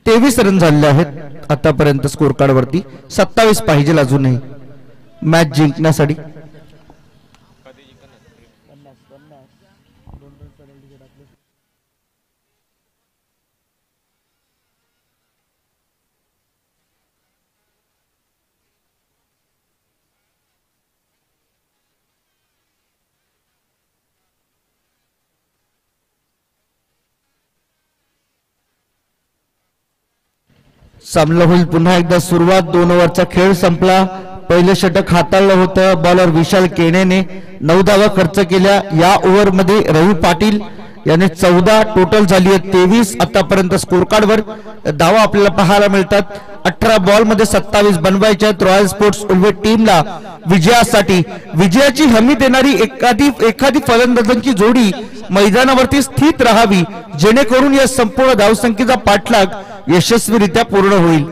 23 रन झालेले आहेत आतापर्यंत स्कोर कार्ड वरती. 27 पाहिजे अजूनही मॅच जिंकण्यासाठी. सामना होईल पुन्हा एकदा सुरुवात. 2 ओव्हरचा खेळ संपला. पहिले षटक हाताळलं होतं बॉलर विशाल केणेने. 9 धावा खर्च केल्या. या ओव्हर मध्ये रवी पाटील याने 14. टोटल झाली आहे 23 आतापर्यंत स्कोर कार्डवर. धावा आपल्याला पाहायला मिळतात. 18 बॉल मध्ये 27 बनवायच्या आहेत रॉयल स्पोर्ट्स उल्वे टीमला विजयासाठी. विजयाची हमी देणारी एखादी फलंदाजांची जोडी मैदानावरती स्थित राहावी, जेणेकरून या संपूर्ण धावसंख्येचा पाठलाग यशस्वीरित्या पूर्ण होईल.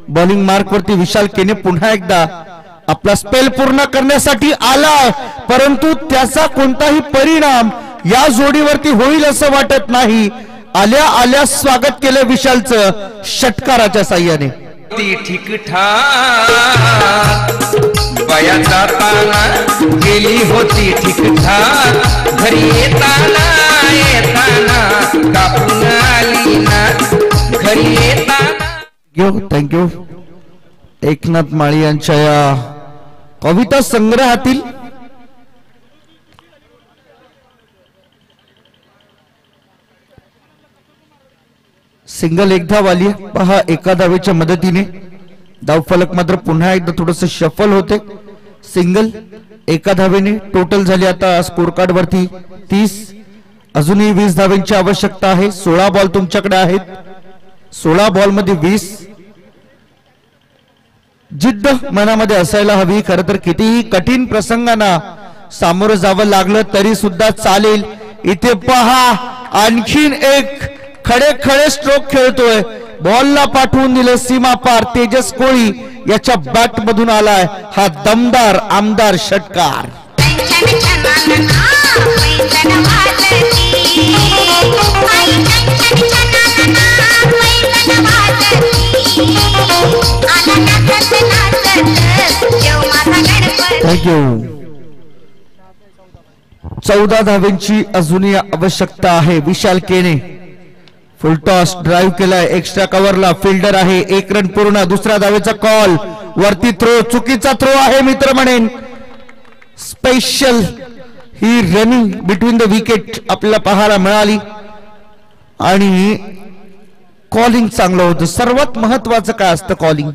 बॉलिंग मार्क वरती विशाल केने पुन्हा एकदा आपला स्पेल पूर्ण करण्यासाठी आलाय, परंतु त्याचा कोणताही परिणाम या जोडीवरती होईल असं वाटत नाही. आल्या आल्या स्वागत केलं विशालचं षटकाराच्या साह्याने. ती ठीकठाक बया जाताना गेली होती ठीकठाक, घरी येताना कापून आली ना, घरी येताना. थँक्यू. एकनाथ माळी यांच्या या कविता संग्रहातील सिंगल एकदा वाली पहा एका धावेच्या मदतीने. धावफलक मात्र पुन्हा एकदा थोडस शफल होते. सिंगल एका धावेने टोटल झाली आता स्कोर कार्ड वरती 30. अजूनही 20 धावेंची आवश्यकता आहे. 16 बॉल तुमच्याकडे आहेत. 16 बॉल मध्ये 20. जिद्द मनामध्ये असायला हवी. खरं तर कितीही कठीण प्रसंगांना सामोरं जावं लागलं तरी सुद्धा चालेल. इथे पहा आणखीन एक खडे खडे स्ट्रोक खेळतोय. बॉलला पाठवून दिलं सीमा पार. तेजस कोळी याच्या बॅट मधून आलाय हा दमदार आमदार षटकार. थँक्यू. 14 धावेंची अजूनही आवश्यकता आहे. विशाल केने फुलटॉस ड्राईव्ह केलाय. एक्स्ट्रा कव्हरला फिल्डर आहे. 1 रन पूर्ण. दुसऱ्या धावेचा कॉल वरती थ्रो. चुकीचा थ्रो आहे मित्र म्हणेन. Special he running between the wicket आपल्याला पाहायला मिळाली आणि कॉलिंग चांगलं होतं. सर्वात महत्वाचं काय असतं कॉलिंग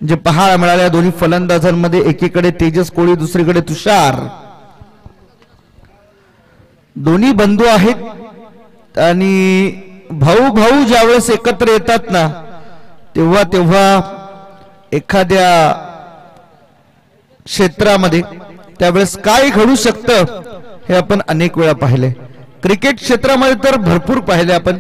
जे पाहायला मिळाल्या दोन्ही फलंदाजांमध्ये. एकीकडे तेजस कोळी दुसरीकडे तुषार. दोन्ही बंधू आहेत आणि भाऊ भाऊ ज्यावेळेस एकत्र येतात ना तेव्हा तेव्हा एखाद्या क्षेत्रामध्ये त्यावेळेस काय घडू शकतं हे आपण अनेक वेळा पाहिले. क्रिकेट क्षेत्रामध्ये तर भरपूर पाहिले आपण.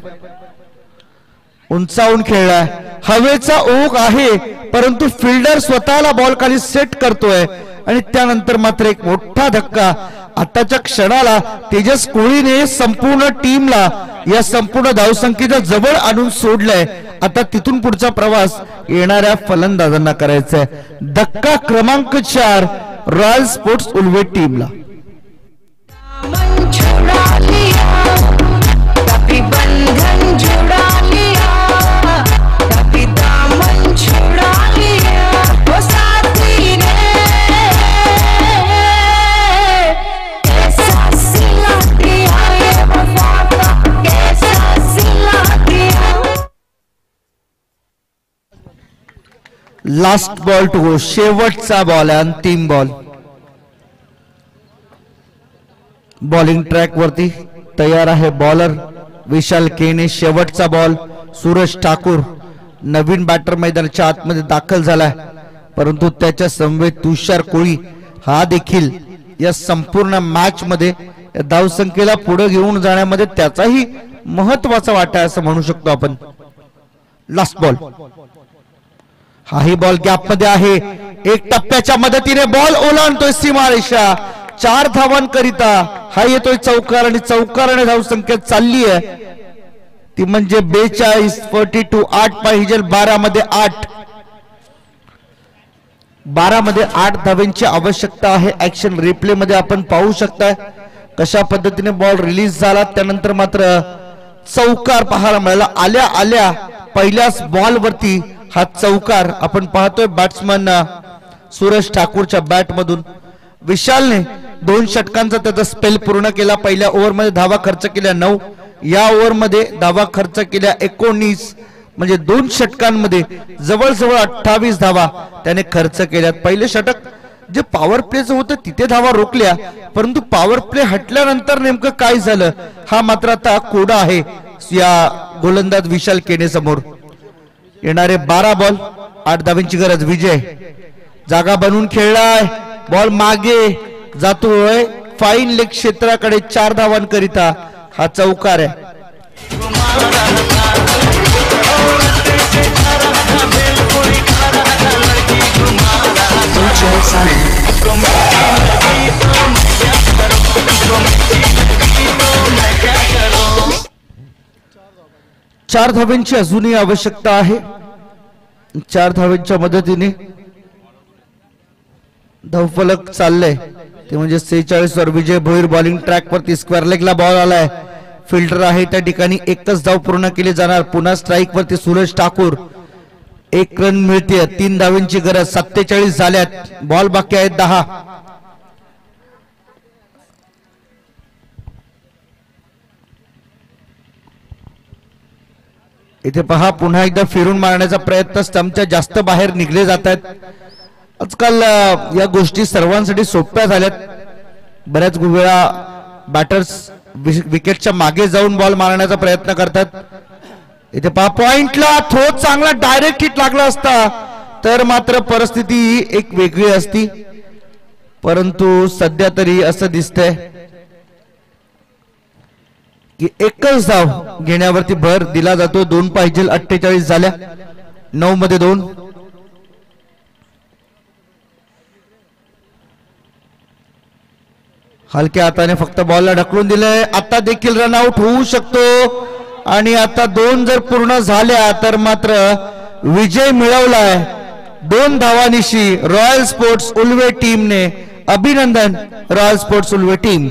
उंचावून खेळलाय. हवेचा ओघ आहे परंतु फिल्डर स्वतःला बॉल खाली सेट करतोय आणि त्यानंतर मात्र एक मोठा धक्का. आताच्या क्षणाला तेजस कोळीने संपूर्ण टीमला या संपूर्ण धावसंख्येच्या जवळ आणून सोडलंय. आता तिथून पुढचा प्रवास येणाऱ्या फलंदाजांना करायचा आहे. धक्का क्रमांक 4 रॉयल स्पोर्ट्स उल्वे टीमला. Last ball to go. शेवटचा बॉल आहे. अंतिम बॉल. बॉलिंग ट्रॅक वरती तयार आहे बॉलर विशाल केने. शेवटचा बॉल. सूरज ठाकूर नवीन बॅटर मैदानाच्या आतमध्ये दाखल झालाय परंतु त्याच्या समवेत तुषार कोळी हा देखील या संपूर्ण मॅच मध्ये धावसंख्येला पुढे घेऊन जाण्यामध्ये त्याचाही महत्वाचा वाटा आहे असं म्हणू शकतो आपण. Last ball. हाही बॉल गॅप मध्ये आहे. एक टप्प्याच्या मदतीने बॉल ओलांडतोय सीमारेषा. 4 धावांकरिता हा येतोय चौकार आणि चौकाराने धावसंख्या चालली आहे ती म्हणजे 42. 42 8 पाहिजे. 12 मध्ये 8. 12 मध्ये 8 धावांची आवश्यकता आहे. ऍक्शन रिप्ले मध्ये आपण पाहू शकता कशा पद्धतीने बॉल रिलीज झाला. त्यानंतर मात्र चौकार पाहायला मिळाला. आल्या आल्या पहिल्याच बॉल वरती हा चौकार आपण पाहतोय बॅट्समन सूरज ठाकूरच्या बॅट मधून. विशालने 2 षटकांचा त्याचा स्पेल पूर्ण केला. पहिल्या ओव्हर मध्ये धावा खर्च केल्या 9. या ओव्हर मध्ये धावा खर्च केल्या 19. म्हणजे 2 षटकांमध्ये जवळजवळ 28 धावा त्याने खर्च केल्यात. पहिले षटक जे पॉवर प्लेचं होतं तिथे धावा रोखल्या परंतु पॉवर प्ले हटल्यानंतर नेमकं काय झालं हा मात्र आता कोडा आहे या गोलंदाज विशाल केने समोर. येणारे 12 बॉल 8 धावांची गरज. विजय जागा बनवून खेळलाय. बॉल मागे जातोय फाईन लेग क्षेत्राकडे. 4 धावांकरिता हा चौकार आहे. 4 धावांची अजूनही आवश्यकता आहे. 4 धावांच्या मदतीने धावफलक चाललंय ते म्हणजे 46 वर विजय भोईर बॉलिंग ट्रॅक वरती स्क्वेअर लेगला बॉल आलाय. फिल्डर आहे त्या ठिकाणी एकच धाव पूर्ण केली जाणार. पुन्हा स्ट्राईक वरती सूरज ठाकूर. 1 रन मिळते. 3 धावांची गरज. 47 झाल्यात. बॉल बाकी आहेत 10. इथे पहा पुन्हा एकदा फिरून मारण्याचा प्रयत्न. स्टंपच्या जास्त बाहेर निघले जात आहेत. आजकाल या गोष्टी सर्वांसाठी सोप्या झाल्यात. बऱ्याच वेळा बॅटर्स विकेटच्या मागे जाऊन बॉल मारण्याचा प्रयत्न करतात. इथे पहा पॉइंटला थ्रो चांगला डायरेक्ट हिट लागला असता तर मात्र परिस्थिती एक वेगळी असती. परंतु सध्या तरी असं दिसतंय की एकच धाव घेण्यावरती भर दिला जातो. 2 पाहिजे. 48 झाल्या. 9 मध्ये 2. हलक्या हाताने फक्त बॉलला ढकलून दिलंय. आता देखील रनआउट होऊ शकतो आणि आता 2 जर पूर्ण झाल्या तर मात्र विजय मिळवलाय 2 धावांनिशी रॉयल स्पोर्ट्स उल्वे टीमने. अभिनंदन रॉयल स्पोर्ट्स उल्वे टीम.